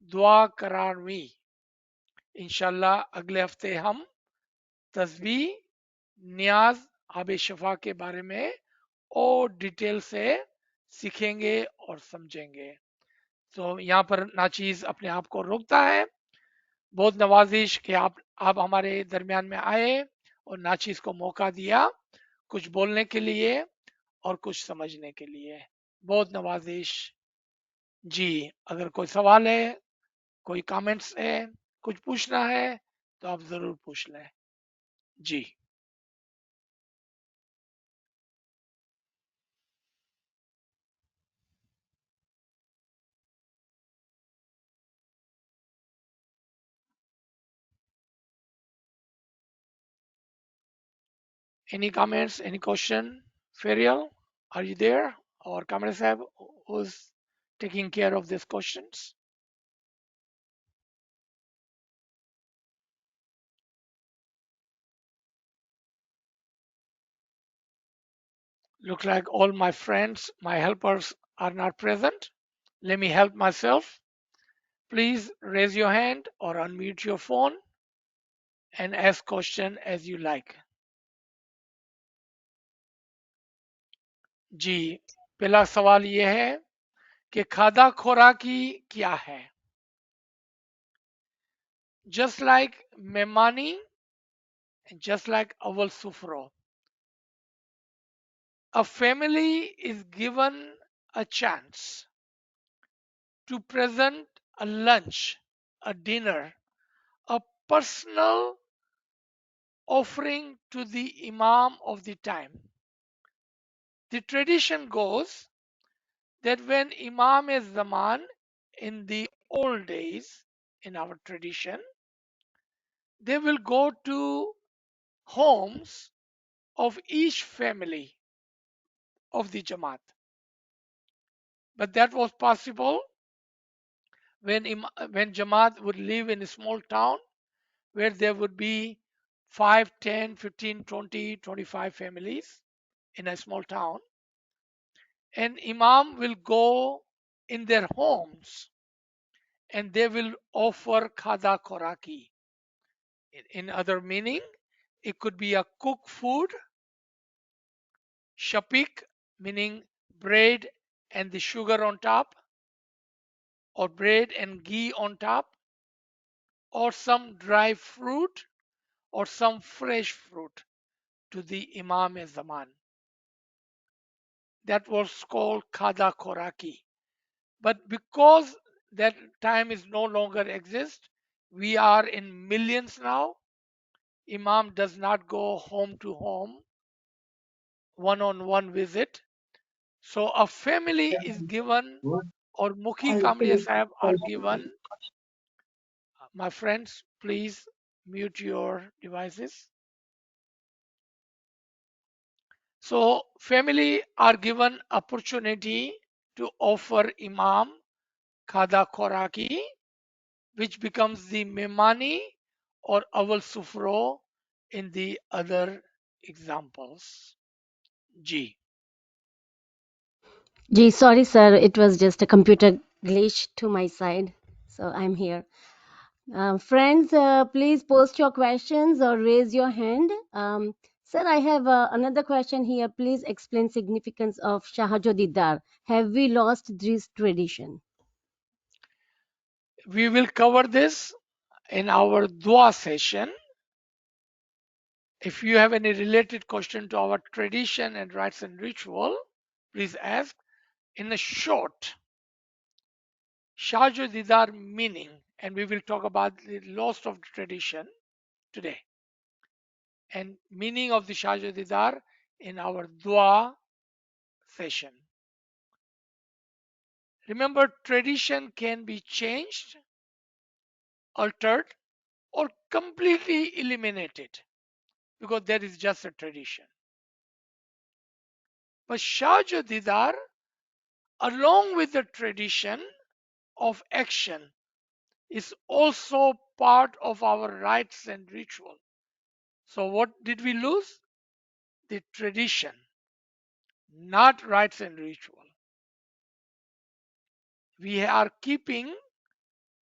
दुआ करारवी। इंशाल्लाह अगले हफ्ते हम तस्बीह, नियाज, आब शफा के बारे में और डिटेल से सीखेंगे और समझेंगे। तो यहाँ पर नाचीज अपने आप को रोकता है। बहुत नवाजिश कि आप हमारे दरमियान में आए और नाचीज को मौका दिया कुछ बोलने के लिए और कुछ समझने के लिए। बहुत नवाजिश। जी, अगर कोई सवाल है, कोई कमेंट्स है, कुछ पूछना है तो आप जरूर पूछ लें। जी। Any comments? Any question? Ferial, are you there? Or Kamara Sahib, who's taking care of these questions? Look like all my friends, my helpers are not present. Let me help myself. Please raise your hand or unmute your phone and ask question as you like. जी, पहला सवाल ये है कि खादा खोराकी क्या है? Just like memani and just like awal sufro, a family is given a chance to present a lunch, a dinner, a personal offering to the Imam of the time. The tradition goes that when Imam is Zaman in the old days, in our tradition, they will go to homes of each family of the Jamaat. But that was possible when Jamaat would live in a small town where there would be 5, 10, 15, 20, 25 families in a small town. And Imam will go in their homes and they will offer khada koraki. In other meaning, it could be a cooked food, shapik, meaning bread and the sugar on top, or bread and ghee on top, or some dry fruit, or some fresh fruit to the Imam e Zaman. That was called khada koraki. But because that time is no longer exist, we are in millions now. Imam does not go home to home, one-on-one visit. So a family is given, or Mukhi Kamliya Sahib are given. My friends, please mute your devices. So family are given opportunity to offer Imam Khada Khoraki, which becomes the Memani or Awal Sufro in the other examples. G. Gee, sorry, sir. It was just a computer glitch to my side. So I'm here. Friends, please post your questions or raise your hand. Sir, I have another question here. Please explain significance of Shahajodidar. Have we lost this tradition? We will cover this in our dua session. If you have any related question to our tradition and rites and ritual, please ask. In a short, Shahjodidar meaning, and we will talk about the loss of the tradition today, and meaning of the Shahjodidar in our dua session. Remember, tradition can be changed, altered, or completely eliminated because there is just a tradition. But Shahjodidar, along with the tradition of action, is also part of our rites and ritual. So, what did we lose? The tradition, not rites and ritual. We are keeping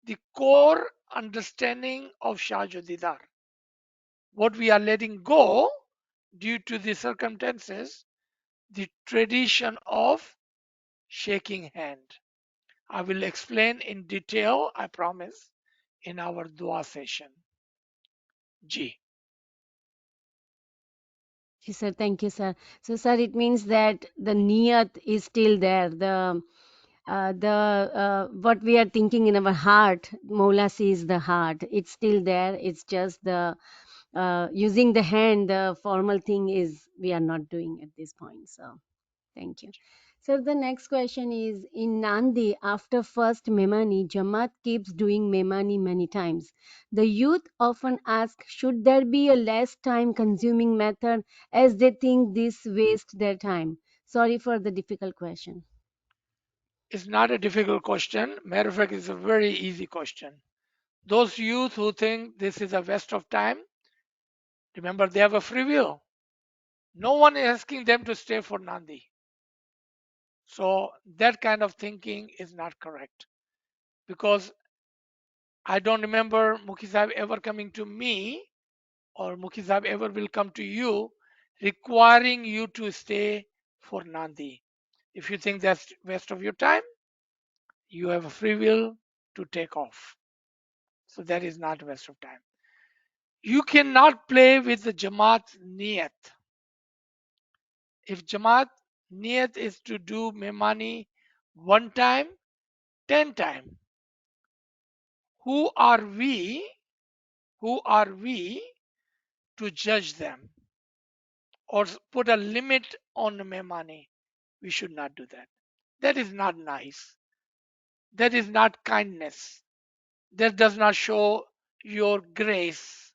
the core understanding of Shajudidar. What we are letting go due to the circumstances, the tradition of shaking hand. I will explain in detail, I promise, in our dua session. G. Yes, sir. Thank you, sir. So, sir, it means that the niyat is still there. What we are thinking in our heart, Mola sees the heart. It's still there. It's just the using the hand. The formal thing is we are not doing at this point. So, thank you. So the next question is in Nandi, after first Memani, Jamaat keeps doing Memani many times. The youth often ask, should there be a less time consuming method as they think this waste their time? Sorry for the difficult question. It's not a difficult question. Matter of fact, it's a very easy question. Those youth who think this is a waste of time, remember they have a free will. No one is asking them to stay for Nandi. So that kind of thinking is not correct because I don't remember Mukhi Sahib ever coming to me or Mukhi Sahib ever will come to you requiring you to stay for Nandi. If you think that's waste of your time, you have a free will to take off. So that is not waste of time. You cannot play with the Jamaat niyat. If Jamaat niyat is to do Memani one time, 10 times, who are we? Who are we to judge them or put a limit on Memani? We should not do that. That is not nice. That is not kindness. That does not show your grace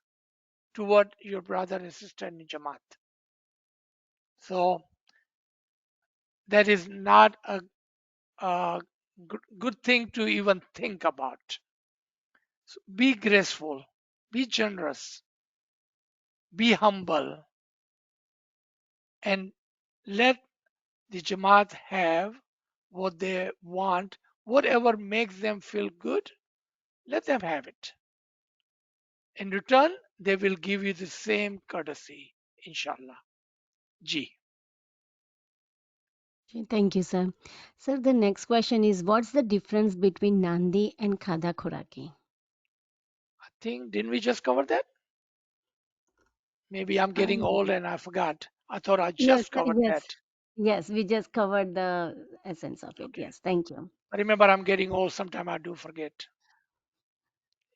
toward your brother and sister in Jamaat. So that is not a good thing to even think about. So be graceful, be generous, be humble, and let the Jamaat have what they want, whatever makes them feel good, let them have it. In return, they will give you the same courtesy, inshallah. G. Thank you, sir. Sir, the next question is what's the difference between Nandi and Khada Khoraki? I think, didn't we just cover that? Maybe I'm getting old and I forgot. I thought I Yes, just covered yes, that. yes. We just covered the essence of it. Okay. Yes, thank you. Remember, I'm getting old. Sometime I do forget.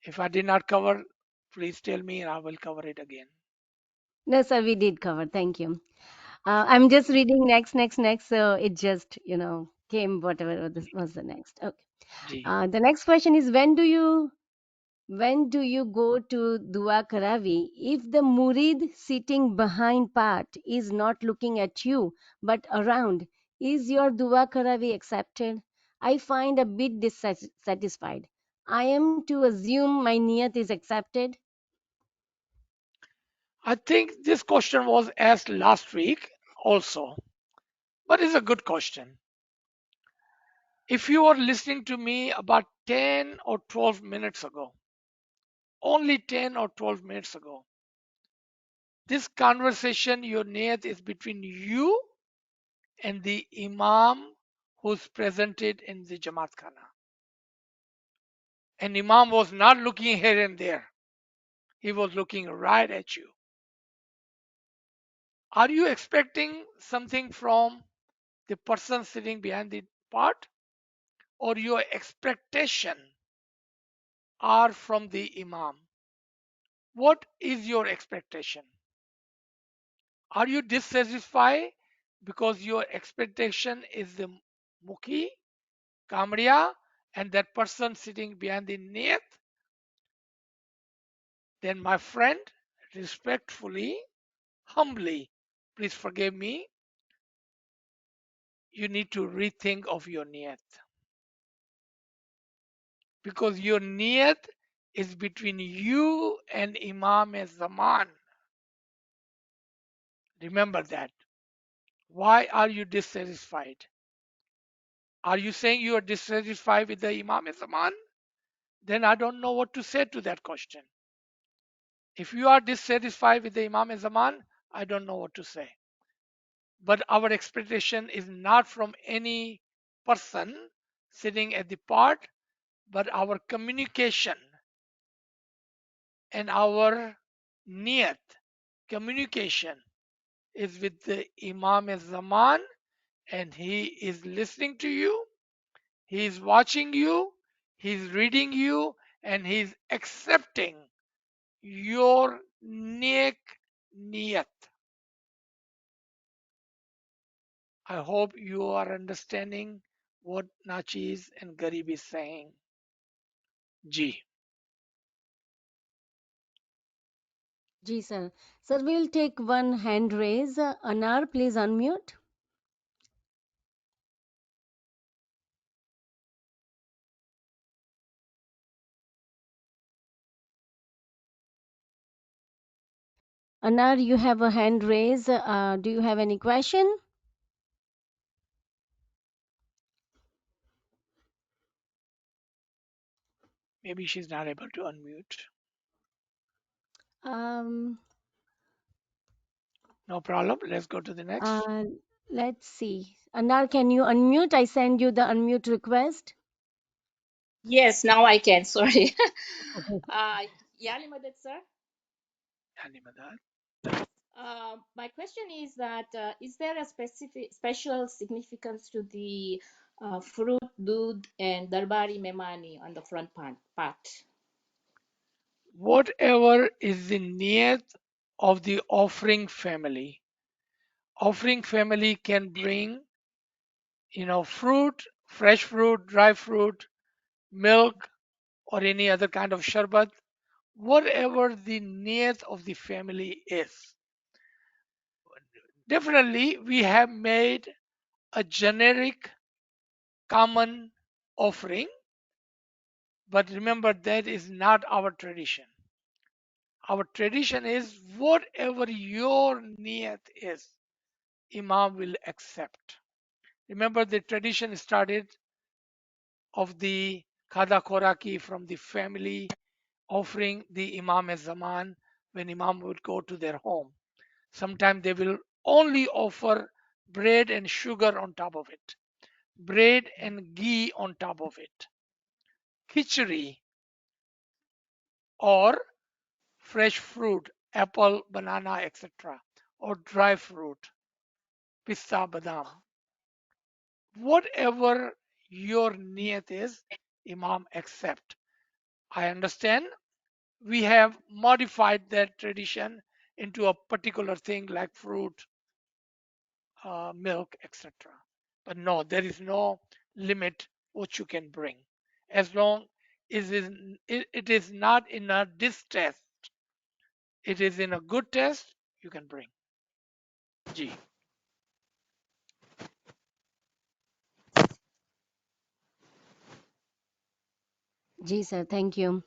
If I did not cover, please tell me and I will cover it again. No, sir, we did cover. Thank you. Sure. I'm just reading next. So it just, came whatever was the next. Okay. G. The next question is when do you go to Dua Karavi if the murid sitting behind part is not looking at you but around? Is your Dua Karavi accepted? I find a bit dissatisfied. I am to assume my niyat is accepted. I think this question was asked last week also, but it's a good question. If you were listening to me about 10 or 12 minutes ago, only 10 or 12 minutes ago, this conversation, your niyat is between you and the Imam who's presented in the Jamaat Khana. And Imam was not looking here and there, he was looking right at you. Are you expecting something from the person sitting behind the part, or your expectation are from the Imam? What is your expectation? Are you dissatisfied because your expectation is the Mukhi, Kamriya, and that person sitting behind the Niyat? Then, my friend, respectfully, humbly, please forgive me, you need to rethink of your Niyat. Because your Niyat is between you and Imam Zaman. Remember that. Why are you dissatisfied? Are you saying you are dissatisfied with the Imam Zaman? then I don't know what to say to that question. If you are dissatisfied with the Imam Zaman, I don't know what to say. But our expectation is not from any person sitting at the part, but our communication and our niyat, communication is with the Imam Zaman, and he is listening to you, he is watching you, he is reading you, and he is accepting your neck niyat. I hope you are understanding what Nachis and Garib is saying. G. Ji, sir. Sir, we'll take one hand raise. Anar, please unmute. Anar, you have a hand raise. Do you have any question? Maybe she's not able to unmute. Um, No problem. Let's go to the next. uh, let's see. Anar, can you unmute? I send you the unmute request. Yes, now I can. Sorry. Okay. Yani Madad, sir. Yani Madad. My question is that is there a specific special significance to the fruit, doodh, and darbari memani on the front part? Whatever is the niyat of the offering family. Offering family can bring, fruit, fresh fruit, dry fruit, milk, or any other kind of sharbat. Whatever the niyat of the family is. Definitely, we have made a generic common offering, but remember that is not our tradition. Our tradition is whatever your niyat is, Imam will accept. Remember, the tradition started of the Khada Khoraki from the family offering the Imam as Zaman when Imam would go to their home. Sometimes they will only offer bread and sugar on top of it, bread and ghee on top of it, khichdi, or fresh fruit, apple, banana, etc., or dry fruit, pista, badam. Whatever your niyat is, Imam accept. I understand we have modified that tradition into a particular thing like fruit, milk, etc. But no, there is no limit what you can bring. As long as it is not in a distress, it is in a good test, you can bring. G. Ji, sir. Thank you.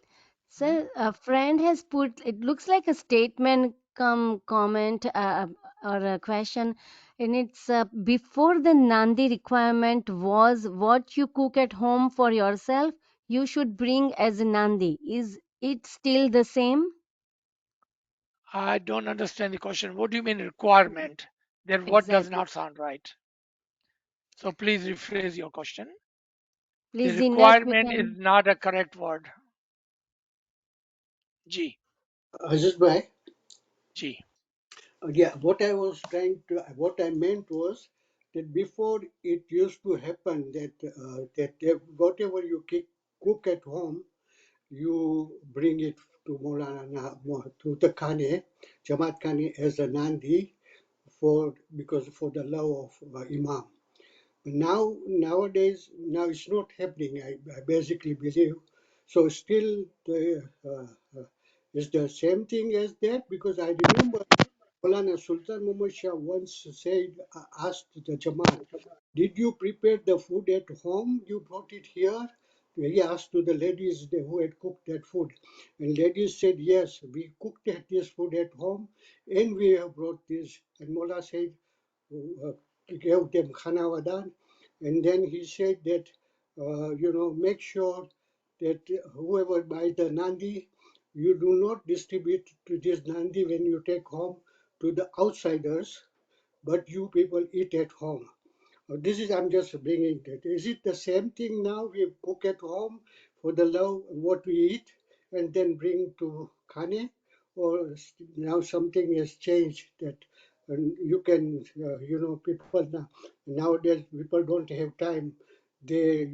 Mhm. Sir, a friend has put, it looks like a statement, comment, or a question, and it's before the Nandi requirement was what you cook at home for yourself, you should bring as a Nandi. Is it still the same? I don't understand the question. What do you mean requirement? Then what does Exactly. not sound right? So please rephrase your question. The Please, Dinesh, you requirement is can. not a correct word. G. Aziz Bhai, G. yeah, what I meant was that before it used to happen that whatever you cook at home, you bring it to to the Khane, Jamaat Khane as a Nandi for the love of Imam. Now it's not happening. I basically believe so. Still, is the same thing as that because I remember Maulana Sultan Muhammad Shah once asked the Jamaat, did you prepare the food at home? You brought it here? He asked to the ladies who had cooked that food. And ladies said, yes, we cooked this food at home and we have brought this. And Mullah said, gave them khana wadan. And then he said that, make sure that whoever buys the Nandi, you do not distribute to this Nandi when you take home to the outsiders, but you people eat at home. This is, I'm just bringing that. Is it the same thing now? We cook at home for the love what we eat and then bring to Khane? Or now something has changed that you can, people now, nowadays people don't have time. They,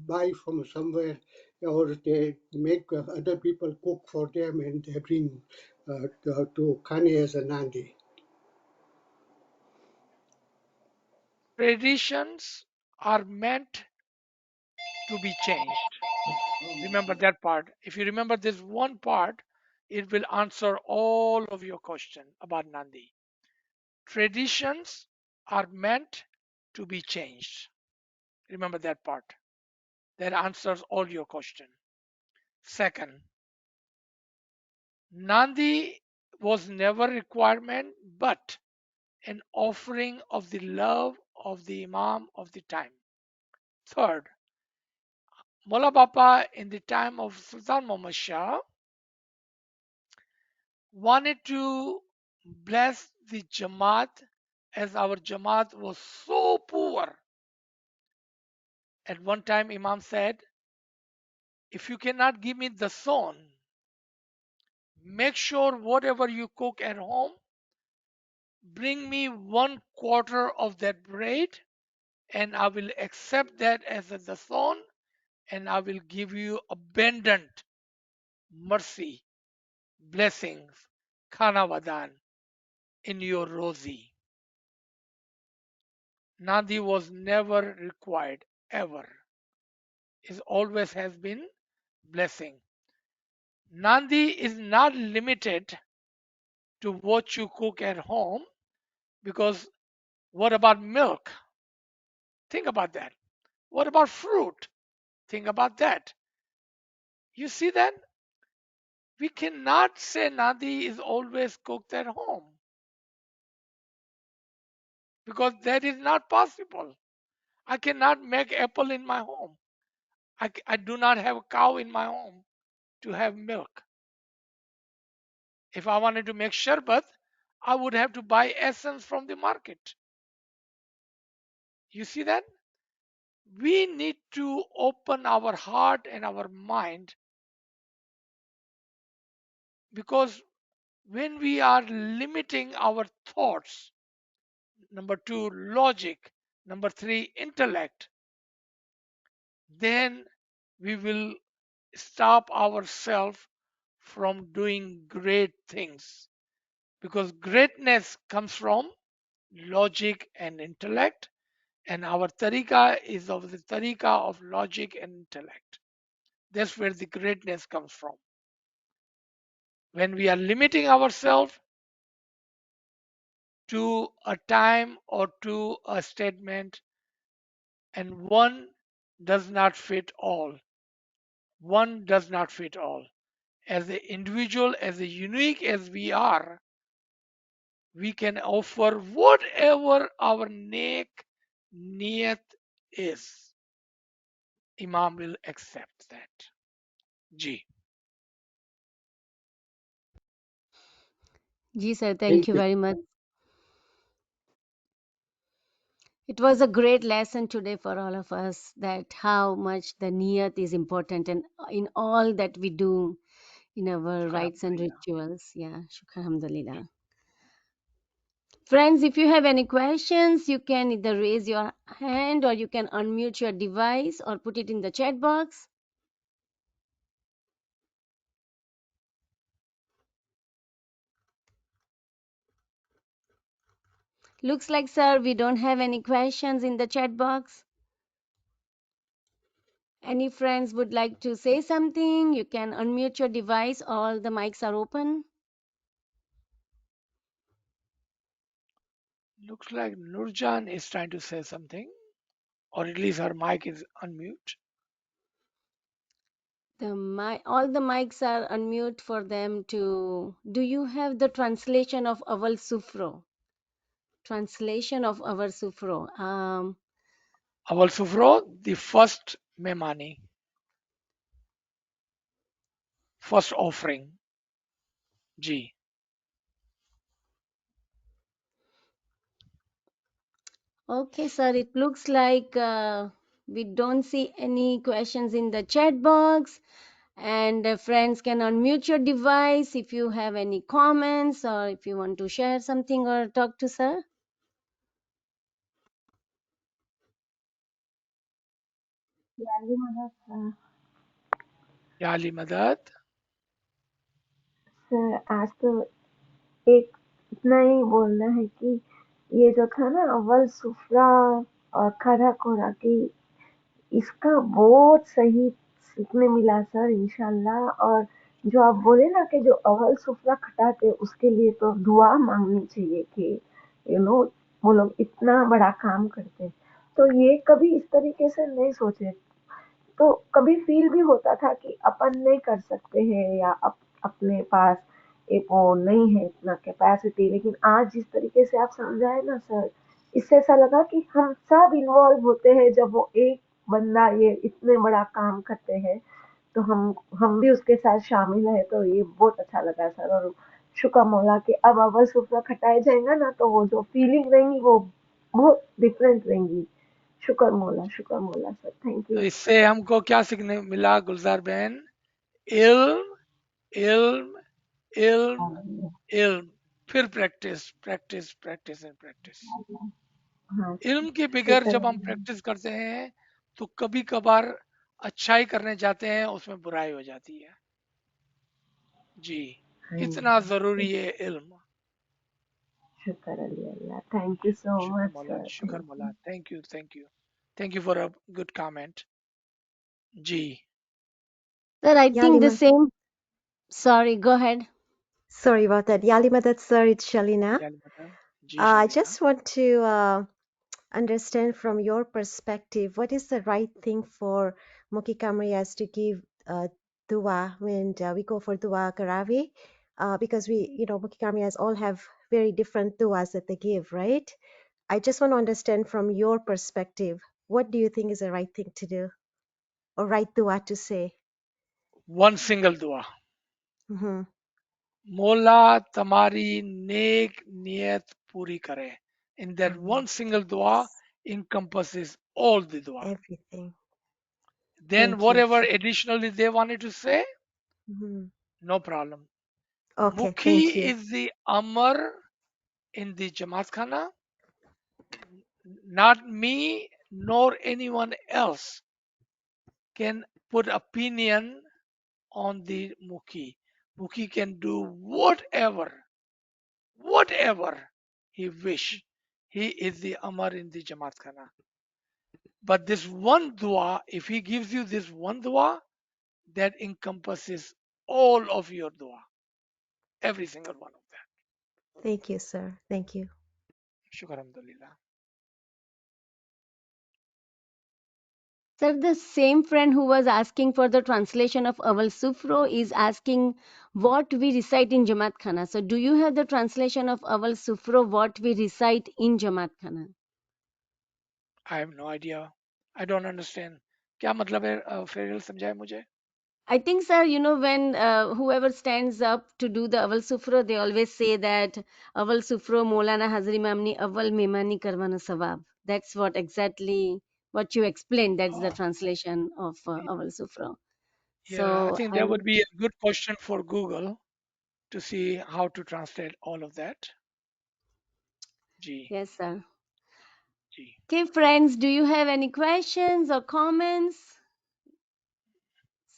buy from somewhere or they make other people cook for them and they bring to Khane as a Nandi. Traditions are meant to be changed. Remember that part. If you remember this one part, it will answer all of your question about Nandi. Traditions are meant to be changed. Remember that part. That answers all your question. Second, Nandi was never requirement but an offering of the love of the Imam of the time. Third, Mola Bapa in the time of Sultan Muhammad Shah wanted to bless the Jamaat as our Jamaat was so poor. At one time, Imam said, if you cannot give me the son, make sure whatever you cook at home, bring me 1/4 of that bread, and I will accept that as the son, and I will give you abundant mercy, blessings, khana vadan in your rosy. Nandi was never required, ever. It always has been blessing. Nandi is not limited to what you cook at home because what about milk? Think about that. What about fruit? Think about that. You see that? We cannot say Nandi is always cooked at home because that is not possible. I cannot make apple in my home. I do not have a cow in my home to have milk. If I wanted to make sharbat, I would have to buy essence from the market. You see that? We need to open our heart and our mind because when we are limiting our thoughts, number two, logic, number three, intellect, then we will stop ourselves from doing great things because greatness comes from logic and intellect, and our tariqa is of the tariqa of logic and intellect. That's where the greatness comes from. When we are limiting ourselves to a time or to a statement, and one does not fit all, one does not fit all. As an individual, as a unique as we are, we can offer whatever our niyat is. Imam will accept that. Ji. Ji sir, thank Thank you you. very much. It was a great lesson today for all of us that how much the niyat is important and in all that we do in our Shukran, rites and alhamdulillah. rituals. Yeah, shukran, alhamdulillah. Friends, if you have any questions, you can either raise your hand or you can unmute your device or put it in the chat box. Looks like, sir, we don't have any questions in the chat box. Any friends would like to say something? You can unmute your device. All the mics are open. Looks like Nurjan is trying to say something, or at least her mic is unmute. All the mics are unmute for them to. Do you have the translation of Aval Sufro? Translation of our Sufro. Awal Sufro, the first Memani. first offering. Ji. Okay, sir. It looks like we don't see any questions in the chat box. And friends can unmute your device if you have any comments or if you want to share something or talk to sir. याली मदद याली मदद. Sir आज तो एक इतना ही बोलना है कि ये जो था ना अव्वल सुफरा और खरा खोरा की इसका बहुत सही सीखने मिला सर इंशाल्लाह। और जो आप बोले ना कि जो अव्वल सुफरा खटाते उसके लिए तो दुआ मांगनी चाहिए कि वो लोग इतना बड़ा काम करते। तो ये कभी इस तरीके से नहीं सोचे। तो कभी फील भी होता था कि अपन नहीं कर सकते हैं या अपने पास एक वो नहीं है इतना कैपेसिटी। लेकिन आज जिस तरीके से आप समझाए ना सर, इससे ऐसा लगा कि हम सब इन्वॉल्व होते हैं जब वो एक बंदा ये इतने बड़ा काम करते हैं तो हम भी उसके साथ शामिल है। तो ये बहुत अच्छा लगा सर। और शुक्र मौला कि अब अव्वल सुफरा खटाए जाएगा ना तो वो जो फीलिंग रहेंगी वो बहुत डिफरेंट रहेंगी। शुक्र मौला सर। थैंक तो यू। इससे हमको क्या सीखने मिला गुलजार बहन? इल्म, इल्म, इल्म, इल्म, फिर practice, practice, practice and practice. हाँ इल्म के बगैर शुक्र जब हम प्रैक्टिस करते हैं तो कभी कभार अच्छाई करने जाते हैं उसमें बुराई हो जाती है. जी. इतना हाँ जरूरी है इल्म. शुक्र अल्लाह। थैंक यू सो शुक्र मच मौला, सर। शुक्र थैंक यू। मौला. Thank you, thank you. Thank you for a good comment. जी. Sir, I think the Yalima, same. Sorry, go ahead. sorry about that. Yalima, that's sir, it's Shalina. याली मदद. जी I Shalina. just want to understand from your perspective, what is the right thing for Muki Kamriyas to give dua when we go for dua Karavi? Because Muki Kamriyas all have very different duas that they give, right? I just want to understand from your perspective, what do you think is the right thing to do or right dua to say? One single दुआ. Mm-hmm. मौला तुम्हारी नेक नियत पूरी करे. In that Amen. one single dua encompasses all the dua. Everything. Then Thank you. whatever additionally they wanted to say, Mm-hmm. no problem. Okay, thank Mukhi you. is the Amar in the Jamaat Khana, not me nor anyone else can put opinion on the Mukhi. Mukhi can do whatever he wish. He is the Amar in the Jamaat Khana. But this one dua, if he gives you this one dua, that encompasses all of your dua, every single one of them. Thank you, sir. Thank you. Shukr alhamdulillah. Sir, the same friend who was asking for the translation of Aval Sufro is asking what we recite in Jamaat Khana. So, do you have the translation of Aval Sufro, what we recite in Jamaat Khana? I have no idea. I don't understand. क्या मतलब है फेरियल समझाए मुझे. I think, sir, when whoever stands up to do the Aval Sufro, they always say that Aval Sufro Maulana Hazri Mamni Aval Memani Karwana Sawab. That's what exactly what you explained. That's the Oh, translation of Aval Sufro. yeah, I So, think that would be a good question for Google to see how to translate all of that. G, yes, sir. G. Okay, friends, do you have any questions or comments?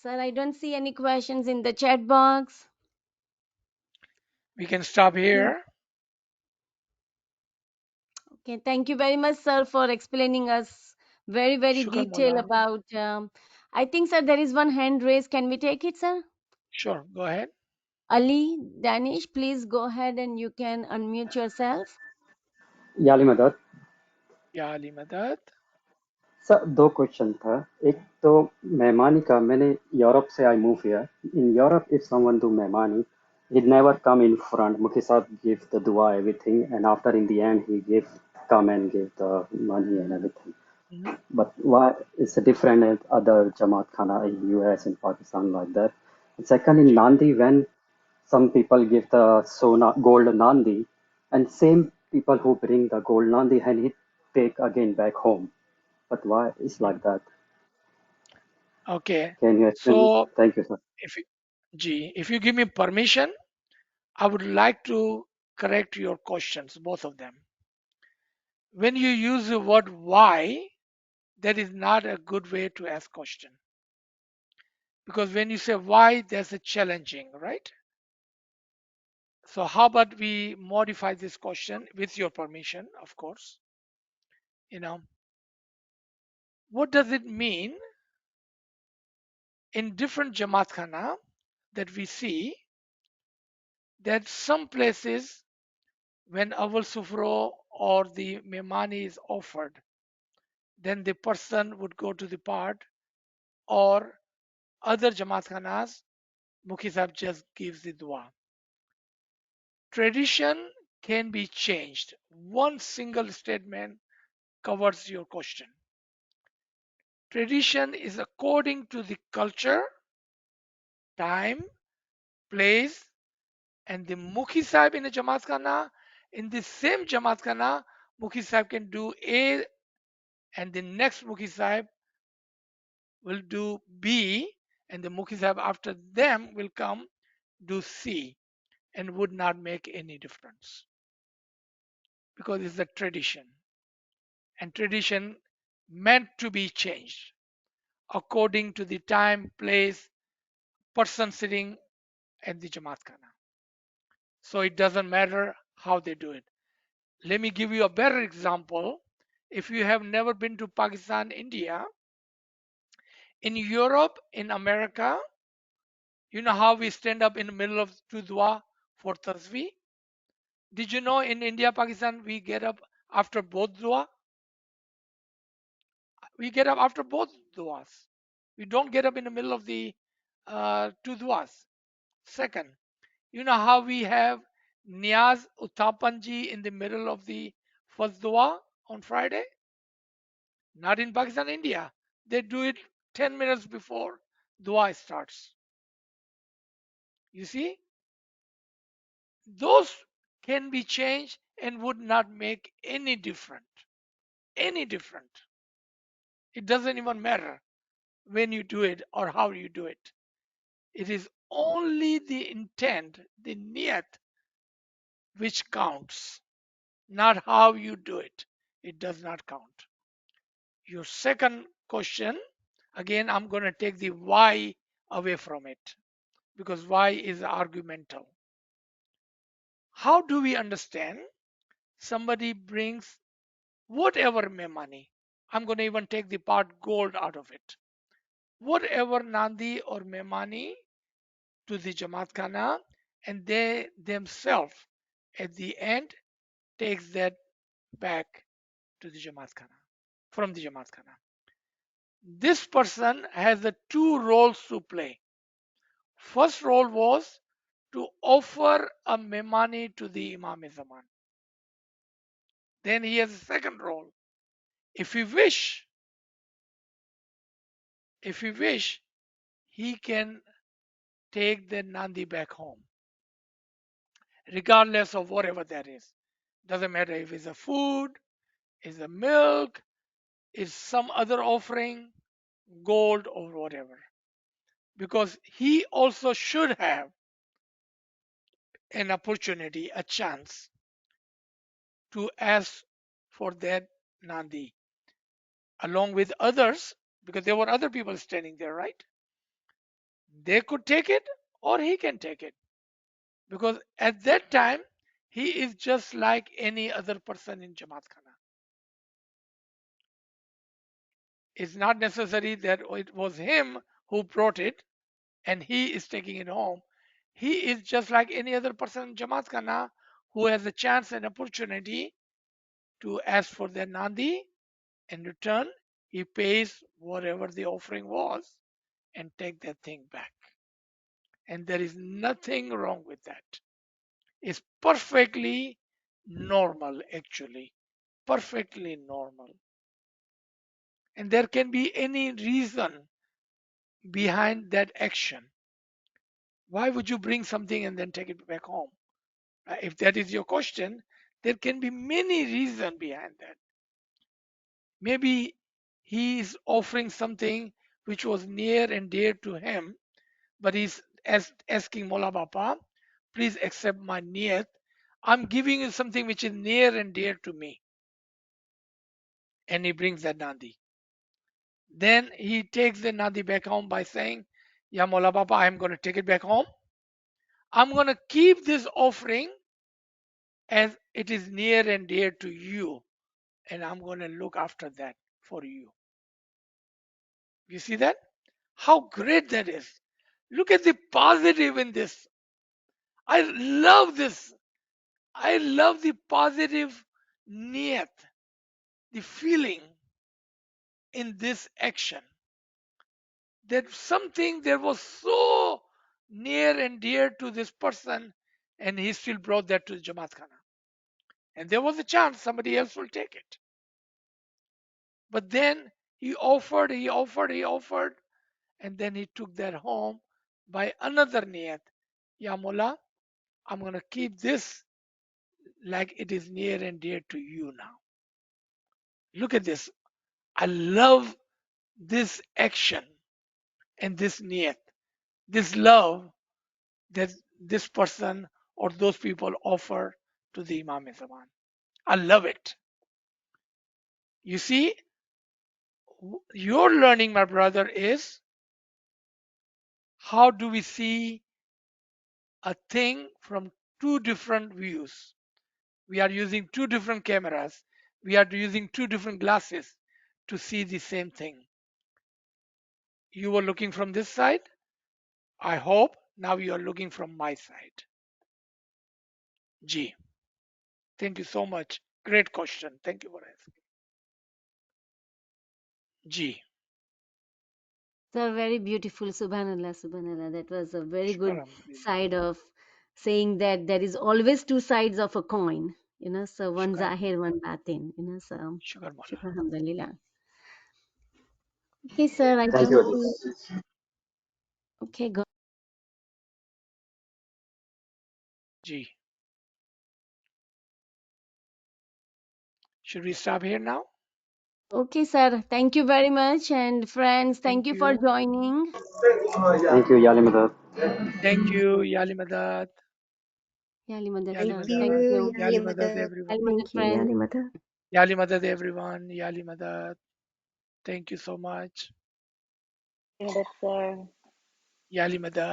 Sir, I don't see any questions in the chat box. We can stop Okay, here. okay. Thank you very much, sir, for explaining us very, very Shukr detail Mullah. about. I think, sir, there is one hand raised. Can we take it, sir? Sure, go ahead. Ali, Danish, please go ahead and you can unmute yourself. याली मदद। Ya Ali Madad. Sir दो question था। एक तो मेहमानी का, मैंने Europe से I move here in Europe. If someone do मेहमानी, he'd never come in front. Mukhi sahab give the dua, everything, and after in the end he give come and give the money and everything. Mhm. But why it's a different in other Jamaat Khana in US and Pakistan like that? Second, in Nandi, when some people give the gold Nandi, and same people who bring the gold Nandi and he take again back home. But why it's Mhm. like that? Okay. Can you explain? So Thank you, sir. if you, if you give me permission, I would like to correct your questions, both of them. When you use the word why, that is not a good way to ask question. Because when you say why, there's a challenging, right? So how about we modify this question with your permission, of course. You know, what does it mean in different Jamaat Khana that we see that some places when Awal Sufro or the Memani is offered, then the person would go to the part, or other Jamaat Khanas, Mukhi Sahib just gives the dua. Tradition can be changed. One single statement covers your question. Tradition is according to the culture, time, place, and the Mukhi Sahib in a Jamaat Khana. In the same Jamaat Khana, Mukhi Sahib can do A, and the next Mukhi Sahib will do B, and the Mukhi Sahib after them will come do C, and would not make any difference because it's a tradition, and tradition meant to be changed according to the time, place, person sitting at the Jamaat Khana. So it doesn't matter how they do it. Let me give you a better example. If you have never been to Pakistan, India, in Europe, in America, you know how we stand up in the middle of two dua for tasbih? Did you know in India, Pakistan, we get up after both dua? We get up after both duas. We don't get up in the middle of the two duas. Second, you know how we have Niyaz Uttapanji in the middle of the first dua on Friday? Not in Pakistan, India. They do it 10 minutes before dua starts. You see, those can be changed and would not make any different. Any different. It doesn't even matter when you do it or how you do it. It is only the intent, the niyat, which counts, not how you do it. It does not count. Your second question, again, I'm going to take the why away from it because why is argumental. How do we understand somebody brings whatever money? I'm going to even take the part gold out of it. Whatever Nandi or Memani to the Jamaat Khana, and they themselves at the end takes that back to the Jamaat Khana, from the Jamaat Khana. This person has the two roles to play. First role was to offer a Memani to the Imam Zaman. Then he has a second role. If he wish, if he wish, he can take the Nandi back home, regardless of whatever that is. Doesn't matter if it's a food, is a milk, is some other offering, gold or whatever. Because he also should have an opportunity, a chance to ask for that Nandi along with others, because there were other people standing there, right? They could take it or he can take it. Because at that time, he is just like any other person in Jamaat Khana. It's not necessary that it was him who brought it and he is taking it home. He is just like any other person in Jamaat Khana who has a chance and opportunity to ask for their Nandi. In return, he pays whatever the offering was and take that thing back. And there is nothing wrong with that. It's perfectly normal, actually. Perfectly normal. And there can be any reason behind that action. Why would you bring something and then take it back home? If that is your question, there can be many reasons behind that. Maybe he is offering something which was near and dear to him, but he's asking Mola Bapa, please accept my niyat. I'm giving you something which is near and dear to me. And he brings that Nandi. Then he takes the Nandi back home by saying, Ya Mola Bapa, I'm going to take it back home. I'm going to keep this offering as it is near and dear to you. And I'm going to look after that for you. You see that? How great that is. Look at the positive in this. I love this. I love the positive niyat, the feeling in this action. That something that was so near and dear to this person, and he still brought that to the Jamaat Khana. And there was a chance somebody else will take it. But then he offered, and then he took that home by another niyat. Ya Mullah, I'm going to keep this like it is near and dear to you now. Look at this. I love this action and this niyat, this love that this person or those people offer to the Imam Zaman. I love it. You see, your learning, my brother, is how do we see a thing from two different views? We are using two different cameras. We are using two different glasses to see the same thing. You were looking from this side. I hope now you are looking from my side. G. Thank you so much. Great question. Thank you for asking. G. So very beautiful. Subhanallah, Subhanallah. That was a very good Shukran. side of saying that there is always two sides of a coin. So one Shukran. zahir, one batin. So Shukran Mala. shukr, alhamdulillah. Okay, sir, I Thank think you. okay, go. G. Should we stop here now? Okay, sir. Thank you very much. And friends, thank Thank you for you. joining. Thank you, Yalimadad. Thank you, Yali Madad. Yali Madad, Yali Thank sir. you, Thank Madad. you. Yali Yalia Madad, Mother. everyone. Yali Madad, Thank you, friends. Yalimata. Yali Madad, everyone. Yali Madad. Thank you so much. Sir. Yali Madad.